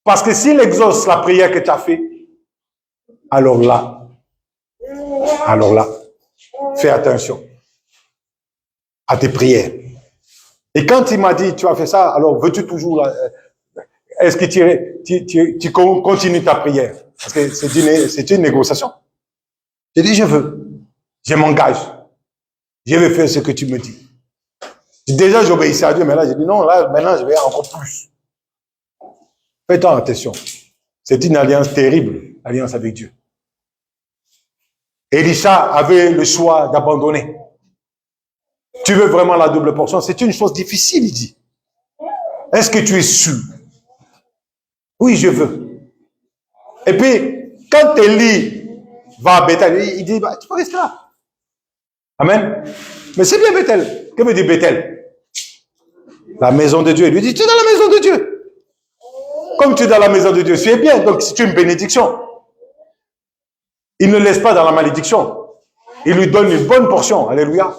Parce que s'il exauce la prière que tu as fait, alors là, fais attention à tes prières. Et quand il m'a dit, tu as fait ça, alors veux-tu toujours, est-ce que tu continues ta prière? Parce que c'est une négociation. J'ai dit, je veux. Je m'engage. Je vais faire ce que tu me dis. Déjà, j'obéissais à Dieu, mais là, j'ai dit, non, là, maintenant, je vais encore plus. Fais-toi attention. C'est une alliance terrible, l'alliance avec Dieu. Elisha avait le choix d'abandonner. Tu veux vraiment la double portion? C'est une chose difficile, il dit. Est-ce que tu es sûr? Oui, je veux. Et puis, quand Élie va à Bethel, il dit, bah, tu peux rester là. Amen. Mais c'est bien Bethel. Que veut dire Bethel? La maison de Dieu. Il lui dit, tu es dans la maison de Dieu. Comme tu es dans la maison de Dieu, tu es bien. Donc, c'est une bénédiction. Il ne laisse pas dans la malédiction. Il lui donne une bonne portion. Alléluia.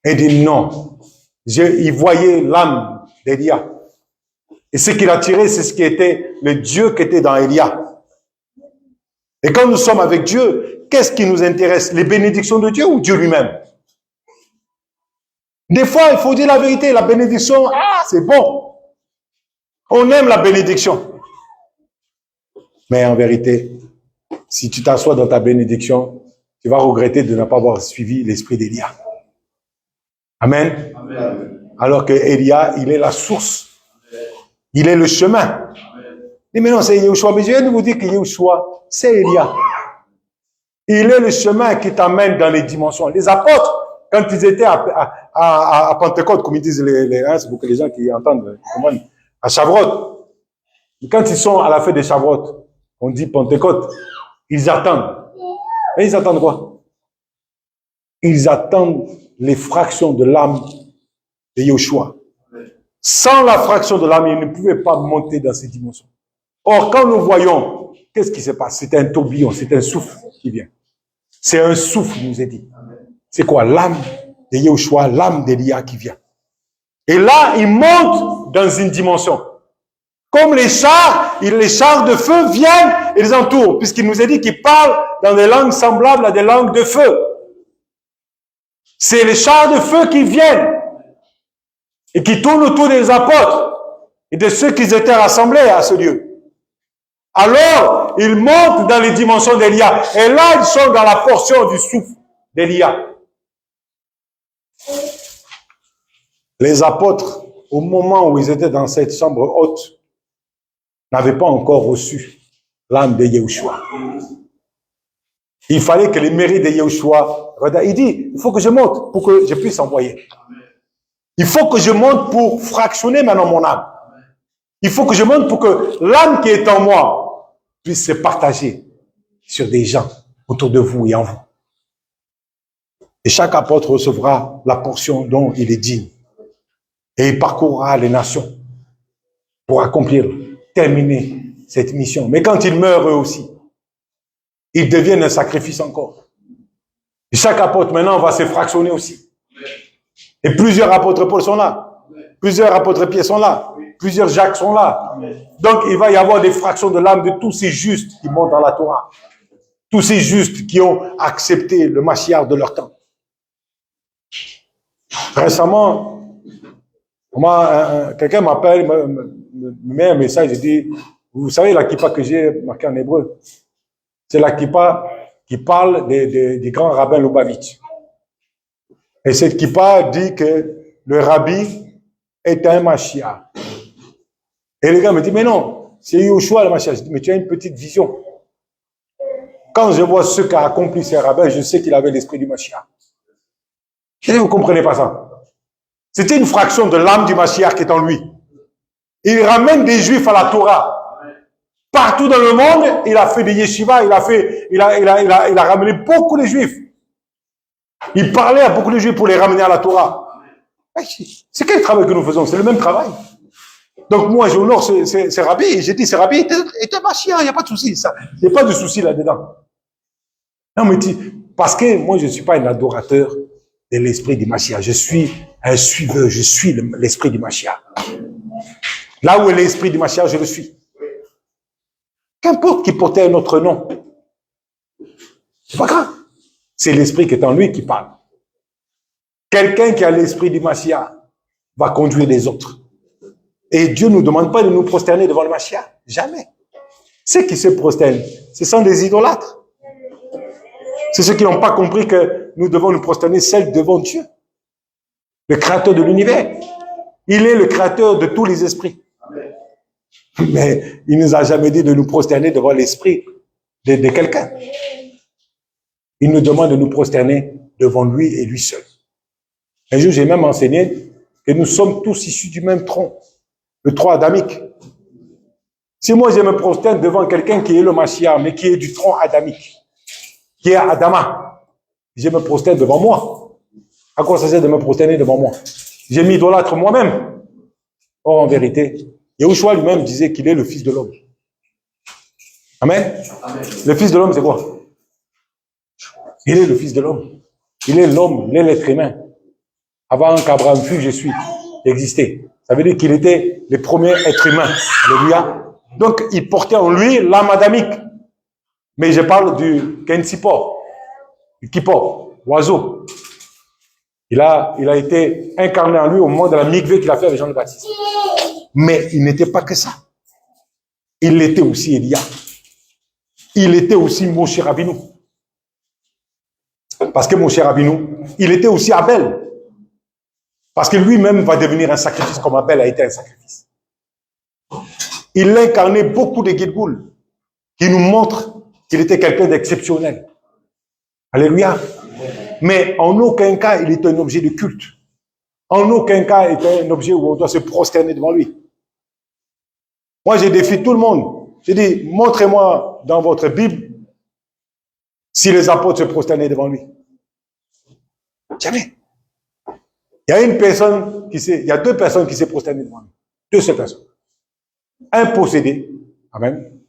Il dit non. Il voyait l'âme d'Élia. Et ce qu'il a tiré, c'est ce qui était le Dieu qui était dans Élia. Et quand nous sommes avec Dieu, qu'est-ce qui nous intéresse? Les bénédictions de Dieu ou Dieu lui-même? Des fois, il faut dire la vérité. La bénédiction, c'est bon. On aime la bénédiction. Mais en vérité, si tu t'assois dans ta bénédiction, tu vas regretter de ne pas avoir suivi l'esprit d'Élia. Amen. Amen. Alors que Élia, il est la source. Il est le chemin. Et maintenant, c'est Yahushua. Mais je viens de vous dire que Yahushua, c'est Élia. Il est le chemin qui t'amène dans les dimensions. Les apôtres, quand ils étaient à Pentecôte, comme ils disent c'est pour que les gens qui entendent, à Shavuot, quand ils sont à la fête de Shavuot, on dit Pentecôte, ils attendent. Et ils attendent quoi? Ils attendent les fractions de l'âme de Yahushua. Sans la fraction de l'âme, ils ne pouvaient pas monter dans ces dimensions. Or, quand nous voyons qu'est-ce qui se passe? C'est un tourbillon, c'est un souffle qui vient. C'est un souffle, il nous est dit. C'est quoi? L'âme de Yahushua, l'âme d'Élia qui vient. Et là, il monte dans une dimension. Comme les chars de feu viennent et les entourent, puisqu'il nous est dit qu'il parle dans des langues semblables à des langues de feu. C'est les chars de feu qui viennent et qui tournent autour des apôtres et de ceux qui étaient rassemblés à ce lieu. Alors, ils montent dans les dimensions d'Élia. Et là, ils sont dans la portion du souffle d'Élia. Les apôtres, au moment où ils étaient dans cette chambre haute, n'avaient pas encore reçu l'âme de Yahushua. Il fallait que les mérites de Yahushua, il dit, il faut que je monte pour que je puisse envoyer. Il faut que je monte pour fractionner maintenant mon âme. Il faut que je monte pour que l'âme qui est en moi puisse se partager sur des gens autour de vous et en vous. Et chaque apôtre recevra la portion dont il est digne. Et il parcourra les nations pour accomplir, terminer cette mission. Mais quand ils meurent eux aussi, ils deviennent un sacrifice encore. Et chaque apôtre maintenant va se fractionner aussi. Et plusieurs apôtres Paul sont là. Plusieurs apôtres Pierre sont là. Plusieurs Jacques sont là. Donc il va y avoir des fractions de l'âme de tous ces justes qui montent dans la Torah. Tous ces justes qui ont accepté le Mashiach de leur temps. Récemment, quelqu'un m'appelle, me met un message, il dit, vous savez la kippa que j'ai marqué en hébreu? C'est la kippa qui parle des grands rabbins Lubavitch. Et cette kippa dit que le rabbi est un Mashiach. Et le gars me dit, mais non, c'est Yahushua le Mashiach. Je dis, mais tu as une petite vision. Quand je vois ce qu'a accompli ces rabbins, je sais qu'il avait l'esprit du Mashiach. Je dis, vous ne comprenez pas ça? C'était une fraction de l'âme du Mashiach qui est en lui. Il ramène des Juifs à la Torah. Partout dans le monde, il a fait des yeshivas, il a ramené beaucoup de Juifs. Il parlait à beaucoup de Juifs pour les ramener à la Torah. C'est quel travail que nous faisons? C'est le même travail. Donc moi, j'honore ces rabbis, et j'ai dit, ces rabbis étaient Mashiach, il n'y a pas de souci, ça. Il n'y a pas de souci là-dedans. Non, mais parce que moi, je ne suis pas un adorateur de l'esprit du Mashiach. Je suis un suiveur, je suis l'esprit du Mashiach. Là où est l'esprit du Mashiach, je le suis. Qu'importe qui portait un autre nom. C'est pas grave. C'est l'esprit qui est en lui qui parle. Quelqu'un qui a l'esprit du Mashiach va conduire les autres. Et Dieu ne nous demande pas de nous prosterner devant le Mashiach. Jamais. Ceux qui se prosternent, ce sont des idolâtres. C'est ceux qui n'ont pas compris que nous devons nous prosterner seuls devant Dieu. Le créateur de l'univers. Il est le créateur de tous les esprits. Mais il ne nous a jamais dit de nous prosterner devant l'esprit de quelqu'un. Il nous demande de nous prosterner devant lui et lui seul. Un jour, j'ai même enseigné que nous sommes tous issus du même tronc, le tronc adamique. Si moi je me prosterne devant quelqu'un qui est le Mashiach, mais qui est du tronc adamique, qui est Adama, je me prosterne devant moi. À quoi ça sert de me prosterner devant moi? J'ai mis idolâtre moi-même. Or, en vérité, Yahushua lui-même disait qu'il est le Fils de l'homme. Amen. Amen. Le Fils de l'homme, c'est quoi? Il est le Fils de l'homme. Il est l'homme, il est l'être humain. Avant qu'Abraham fût, je suis, existé. Ça veut dire qu'il était le premier être humain. Alléluia. Donc, il portait en lui l'âme adamique. Mais je parle du Kensipo, du Kipo, oiseau. Il a été incarné en lui au moment de la mikveh qu'il a fait avec Jean le Baptiste. Mais il n'était pas que ça. Il était aussi Élia. Il était aussi Moshe Rabbeinu. Parce que Moshe Rabbeinu, il était aussi Abel. Parce que lui-même va devenir un sacrifice comme Abel a été un sacrifice. Il incarnait beaucoup de Gilgoul qui nous montrent qu'il était quelqu'un d'exceptionnel. Alléluia. Mais en aucun cas, il était un objet de culte. En aucun cas, il était un objet où on doit se prosterner devant lui. Moi, j'ai défié tout le monde. J'ai dit, montrez-moi dans votre Bible si les apôtres se prosternaient devant lui. Jamais. Il y a il y a deux personnes qui s'est prosternées devant lui. Deux seules personnes. Un possédé. Amen.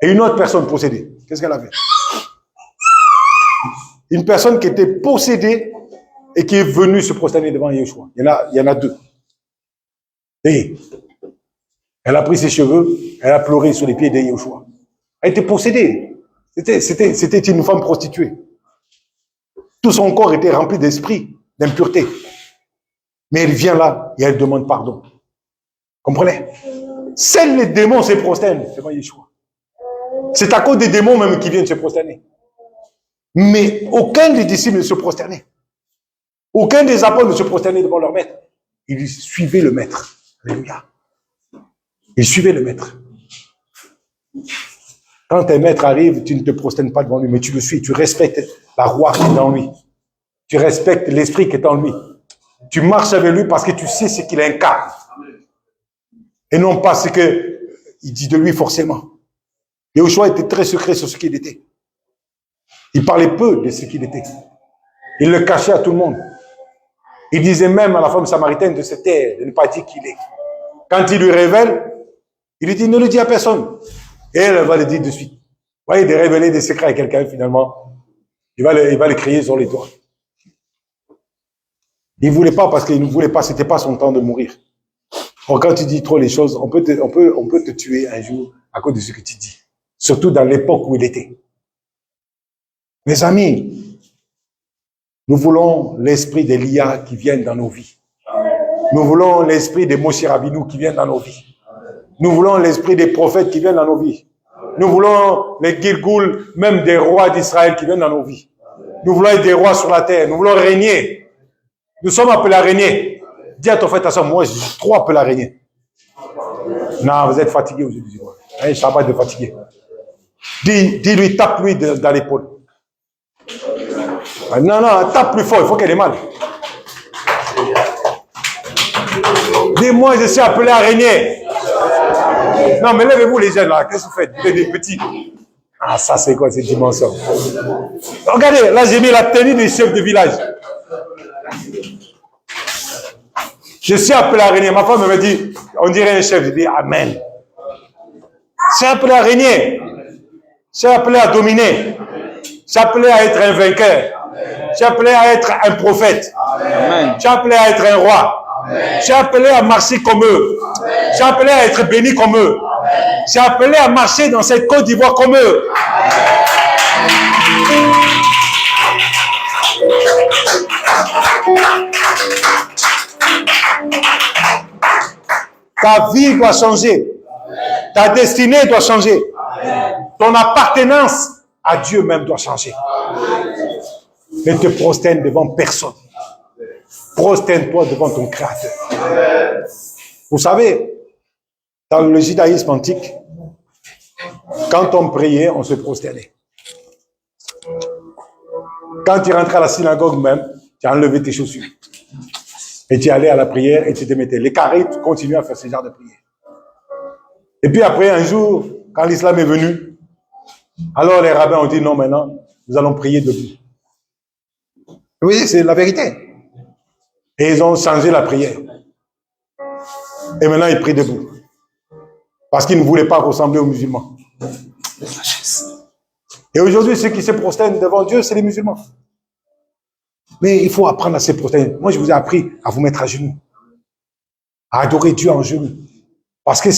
Et une autre personne possédée. Qu'est-ce qu'elle a fait? Une personne qui était possédée et qui est venue se prosterner devant Yeshua. Il y en a deux. Et elle a pris ses cheveux, elle a pleuré sur les pieds de Yeshua. Elle était possédée. C'était une femme prostituée. Tout son corps était rempli d'esprit, d'impureté. Mais elle vient là et elle demande pardon. Comprenez? Seuls les démons se prosternent devant Yeshua. C'est à cause des démons même qui viennent se prosterner. Mais aucun des disciples ne se prosternait. Aucun des apôtres ne se prosternait devant leur maître. Ils suivaient le maître. Alléluia. Ils suivaient le maître. Quand un maître arrive, tu ne te prosternes pas devant lui, mais tu le suis. Tu respectes la roi qui est en lui. Tu respectes l'esprit qui est en lui. Tu marches avec lui parce que tu sais ce qu'il incarne. Et non pas ce qu'il dit de lui forcément. Yeshua était très secret sur ce qu'il était. Il parlait peu de ce qu'il était. Il le cachait à tout le monde. Il disait même à la femme samaritaine de se taire, de ne pas dire qui il est. Quand il lui révèle, il lui dit ne le dis à personne. Et elle va le dire de suite. Vous voyez, de révéler des secrets à quelqu'un, finalement, il va le crier sur les doigts. Il ne voulait pas parce qu'il ne voulait pas, c'était pas son temps de mourir. Or, quand tu dis trop les choses, on peut te tuer un jour à cause de ce que tu dis. Surtout dans l'époque où il était. Mes amis, nous voulons l'esprit d'Élia qui vienne dans nos vies. Nous voulons l'esprit de Moshe Rabbeinu qui vienne dans nos vies. Nous voulons l'esprit des prophètes qui viennent dans nos vies. Nous voulons les Gilgoul, même des rois d'Israël qui viennent dans nos vies. Nous voulons être des rois sur la terre. Nous voulons régner. Nous sommes appelés à régner. Dis à ton frère, moi, je suis trop appelé à régner. Non, vous êtes fatigué aujourd'hui. Je ne sais pas de fatigué. Dis-lui, tape-lui dans l'épaule. Non, tape plus fort, il faut qu'elle ait mal. Dis-moi, je suis appelé à régner. Non, mais levez-vous les jeunes là, qu'est-ce que vous faites? Vous êtes des petits. Ah, ça c'est quoi cette dimension? Regardez, là j'ai mis la tenue des chefs de village. Je suis appelé à régner. Ma femme me dit, on dirait un chef. Je dis, Amen. Je suis appelé à régner. Je suis appelé à dominer. Je suis appelé à être un vainqueur. Je suis appelé à être un prophète. Amen. Je suis appelé à être un roi. Amen. Je suis appelé à marcher comme eux. Amen. Je suis appelé à être béni comme eux. Amen. Je suis appelé à marcher dans cette Côte d'Ivoire comme eux. Ta vie doit changer. Ta destinée doit changer. Ton appartenance à Dieu même doit changer. Ne te prosterne devant personne. Prosterne-toi devant ton Créateur. Vous savez, dans le judaïsme antique, quand on priait, on se prosternait. Quand tu rentrais à la synagogue même, tu as enlevé tes chaussures. Et tu allais à la prière et tu te mettais. Les Carites continuaient à faire ce genre de prière. Et puis après, un jour, quand l'islam est venu, alors les rabbins ont dit non, maintenant, nous allons prier debout. Oui, c'est la vérité. Et ils ont changé la prière. Et maintenant, ils prient debout. Parce qu'ils ne voulaient pas ressembler aux musulmans. Et aujourd'hui, ceux qui se prosternent devant Dieu, c'est les musulmans. Mais il faut apprendre à se prosterner. Moi, je vous ai appris à vous mettre à genoux. À adorer Dieu en genoux. Parce que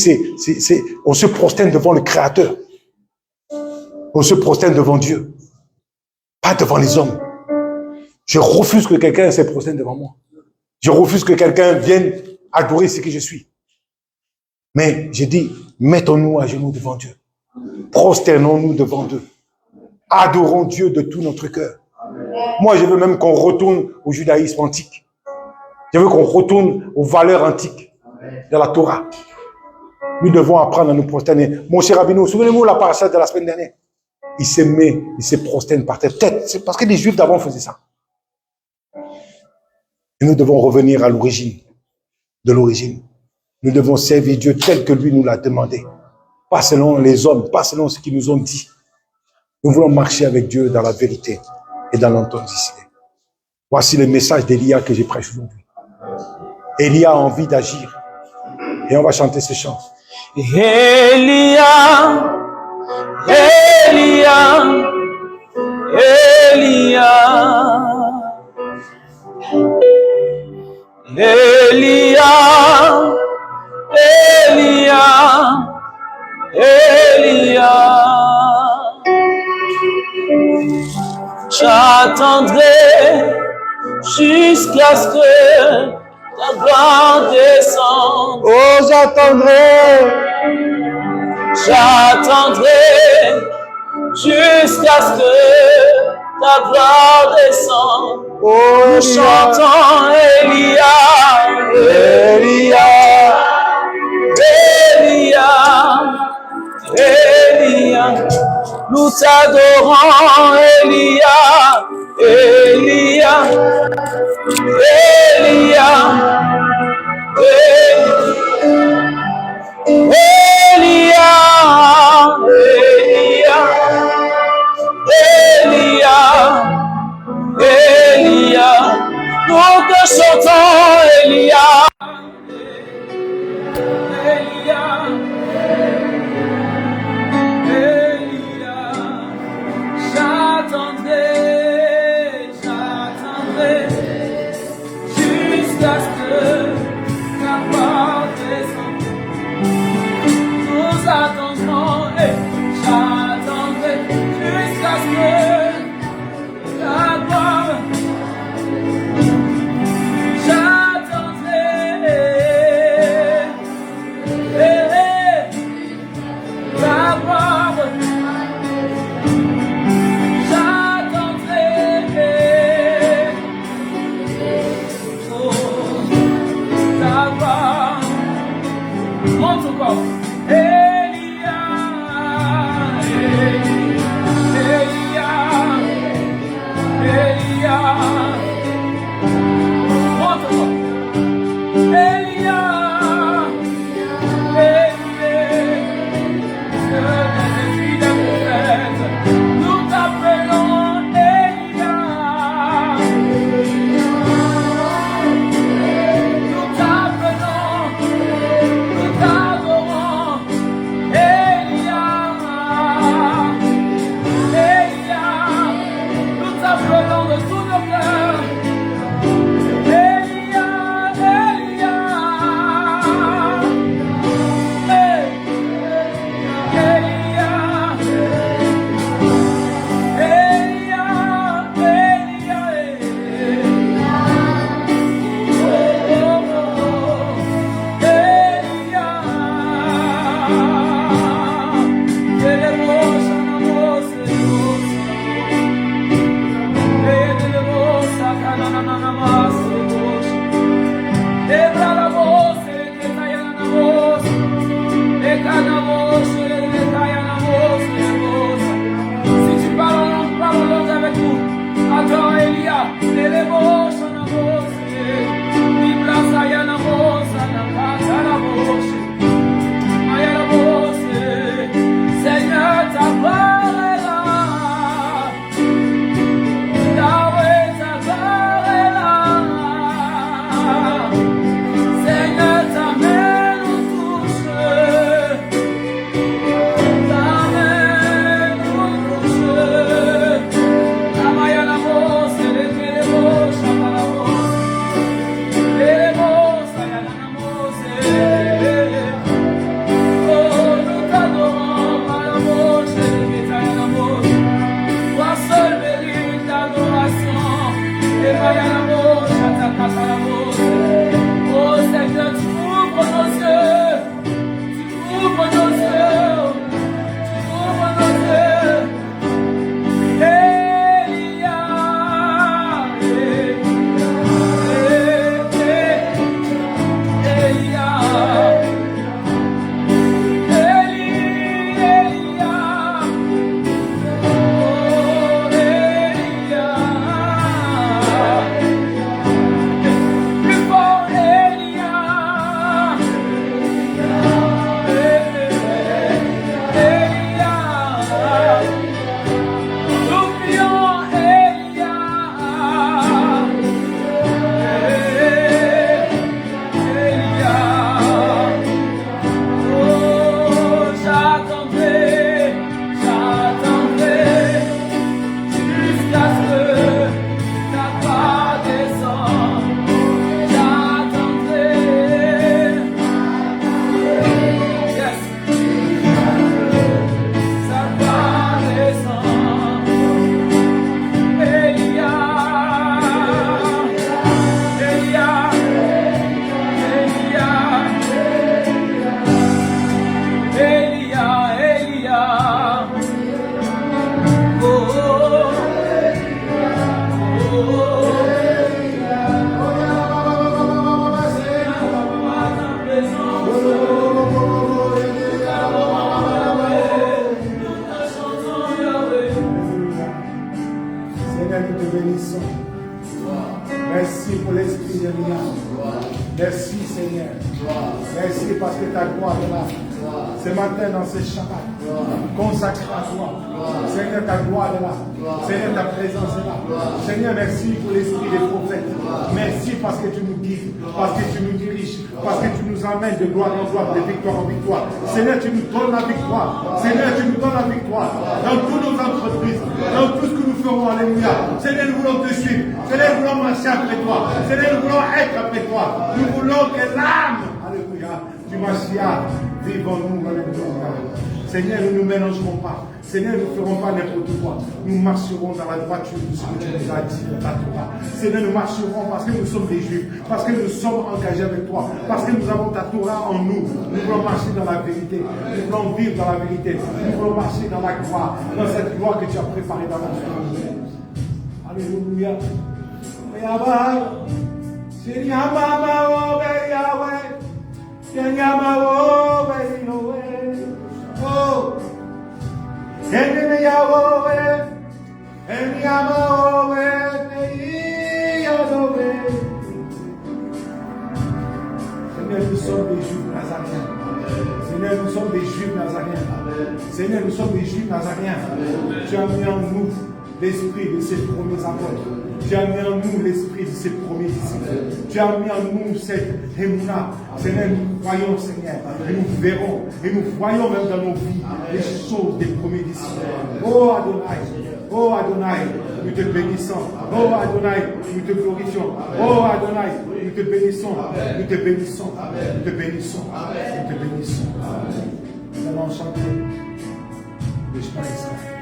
on se prosterne devant le Créateur. On se prosterne devant Dieu. Pas devant les hommes. Je refuse que quelqu'un se prosterne devant moi. Je refuse que quelqu'un vienne adorer ce que je suis. Mais je dis, mettons-nous à genoux devant Dieu. Prosternons-nous devant Dieu. Adorons Dieu de tout notre cœur. Moi, je veux même qu'on retourne au judaïsme antique. Je veux qu'on retourne aux valeurs antiques de la Torah. Nous devons apprendre à nous prosterner. Mon cher Rabbeinu, souvenez-vous la paracha de la semaine dernière. Il se prosterne par terre. Peut-être, c'est parce que les Juifs d'avant faisaient ça. Et nous devons revenir à l'origine. De l'origine. Nous devons servir Dieu tel que lui nous l'a demandé. Pas selon les hommes, pas selon ce qu'ils nous ont dit. Nous voulons marcher avec Dieu dans la vérité et dans l'authenticité. Voici le message d'Élia que j'ai prêché aujourd'hui. Élia a envie d'agir. Et on va chanter ce chant. Élia Elia, Elia, Elia, Elia, Elia. J'attendrai jusqu'à ce que ta gloire descende. Oh, j'attendrai. J'attendrai jusqu'à ce que ta gloire descende. Oh, Nous chantons Elia, Elia, Elia, Elia. Nous t'adorons Elia, Elia, Elia, Elia, Elia, Elia, nous te chantons Elia, Elia, Elia, j'attendrai jusqu'à ce que ta part descende. Nous attendrons et j'attendrai jusqu'à ce que ta gloire. J'attendrai ta gloire. J'attendrai ta gloire. Monte encore. Elia, Elia, Elia, monte encore. Elia, nous t'appelons Elia, nous t'appelons, nous t'adorons Elia, Elia, nous t'appelons de tout nos cœurs. Elia, Elia, Elia, si tu parles, parle avec nous. Attends Elia, Seigneur, ta parole est là. Yahweh, ta parole est là. Seigneur, ta main nous touche. Ta main nous touche. Amaya la voce, les moches. Seigneur, nous te bénissons. Merci pour l'esprit de l'État. Merci Seigneur. Merci parce que ta gloire est là. Ce matin dans ce Shabbat, consacré à toi. Seigneur, ta gloire est là. Seigneur, ta présence est là. Seigneur, merci pour l'esprit des prophètes. Merci parce que tu nous guides, parce que tu nous diriges, parce que tu nous amènes de gloire en gloire, de victoire en victoire. Seigneur, tu nous donnes la victoire. Seigneur, tu nous donnes la victoire dans toutes nos entreprises, dans tout ce que nous ferons. Alléluia. Seigneur, nous voulons te suivre. Seigneur, nous voulons marcher après toi. Seigneur, nous voulons être après toi. Nous voulons que l'âme, alléluia, du Mashiach vive en nous. Alléluia. Seigneur, nous ne nous mélangerons pas. Seigneur, nous ne ferons pas n'importe quoi. Nous marcherons dans la droiture de ce que tu nous as dit dans ta Torah. Seigneur, nous marcherons parce que nous sommes des Juifs, parce que nous sommes engagés avec toi, parce que nous avons ta Torah en nous. Nous voulons marcher dans la vérité. Nous voulons vivre dans la vérité. Nous voulons marcher dans la gloire, dans cette gloire que tu as préparée dans notre vie. Alléluia. Oh, Seigneur, nous sommes des Juifs nazariens. Seigneur, nous sommes des Juifs nazariens. Seigneur, nous sommes des Juifs nazariens. Tu as mis en nous l'esprit de ces premiers apôtres. Tu as mis en nous l'esprit de ces premiers disciples. Tu as mis en nous cette émouna. Seigneur, nous croyons, Seigneur, et nous verrons, et nous voyons même dans nos vies les choses des premiers disciples. Oh Adonai, oh Adonai, nous te bénissons. Oh Adonai, nous te glorifions. Oh Adonai, nous te bénissons. Nous te bénissons. Nous te bénissons. Nous te bénissons. Nous allons chanter le Shema Israël.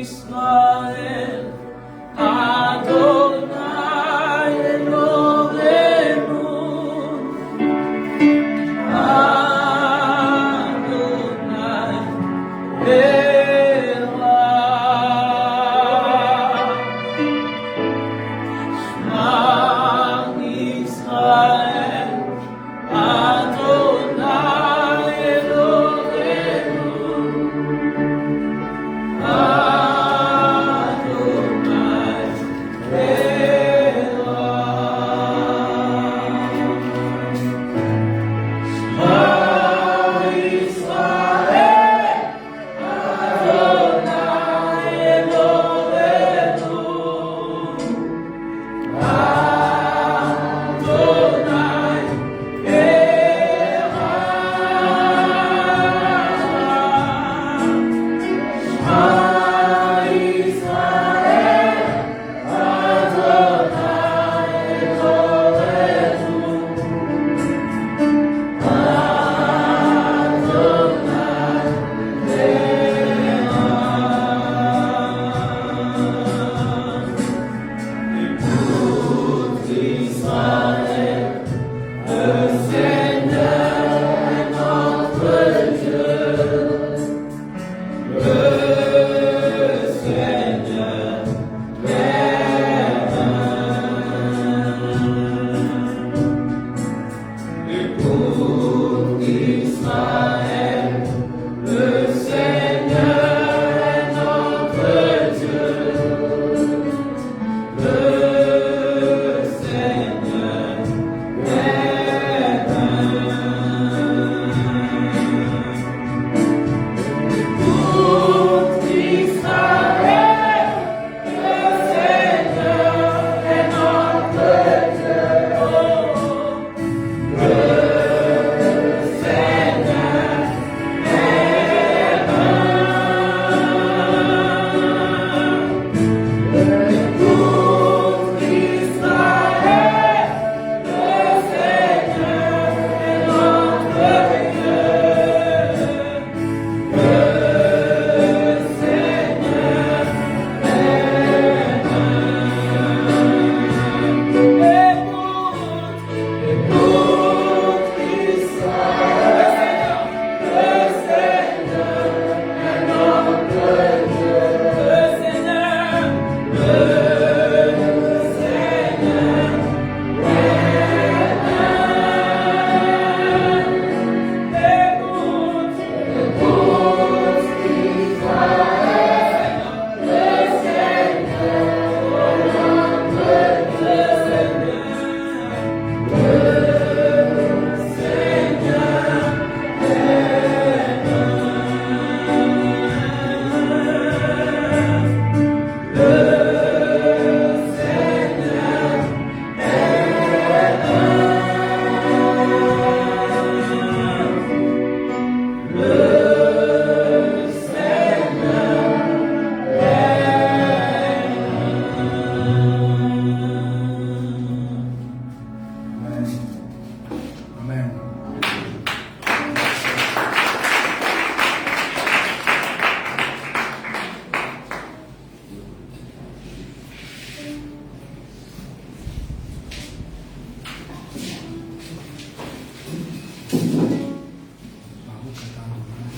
Israel, Adonai Elohenu, Adonai Elohenu.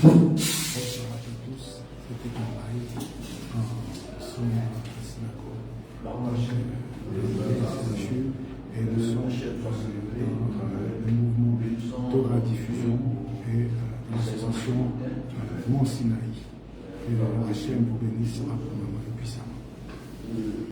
Bonsoir à tous. C'était un live sur la synagogue. Et le son le mouvement Torah Diffusion et l'association Mont Sinaï. Et Hachem vous bénisse abondamment et puissamment.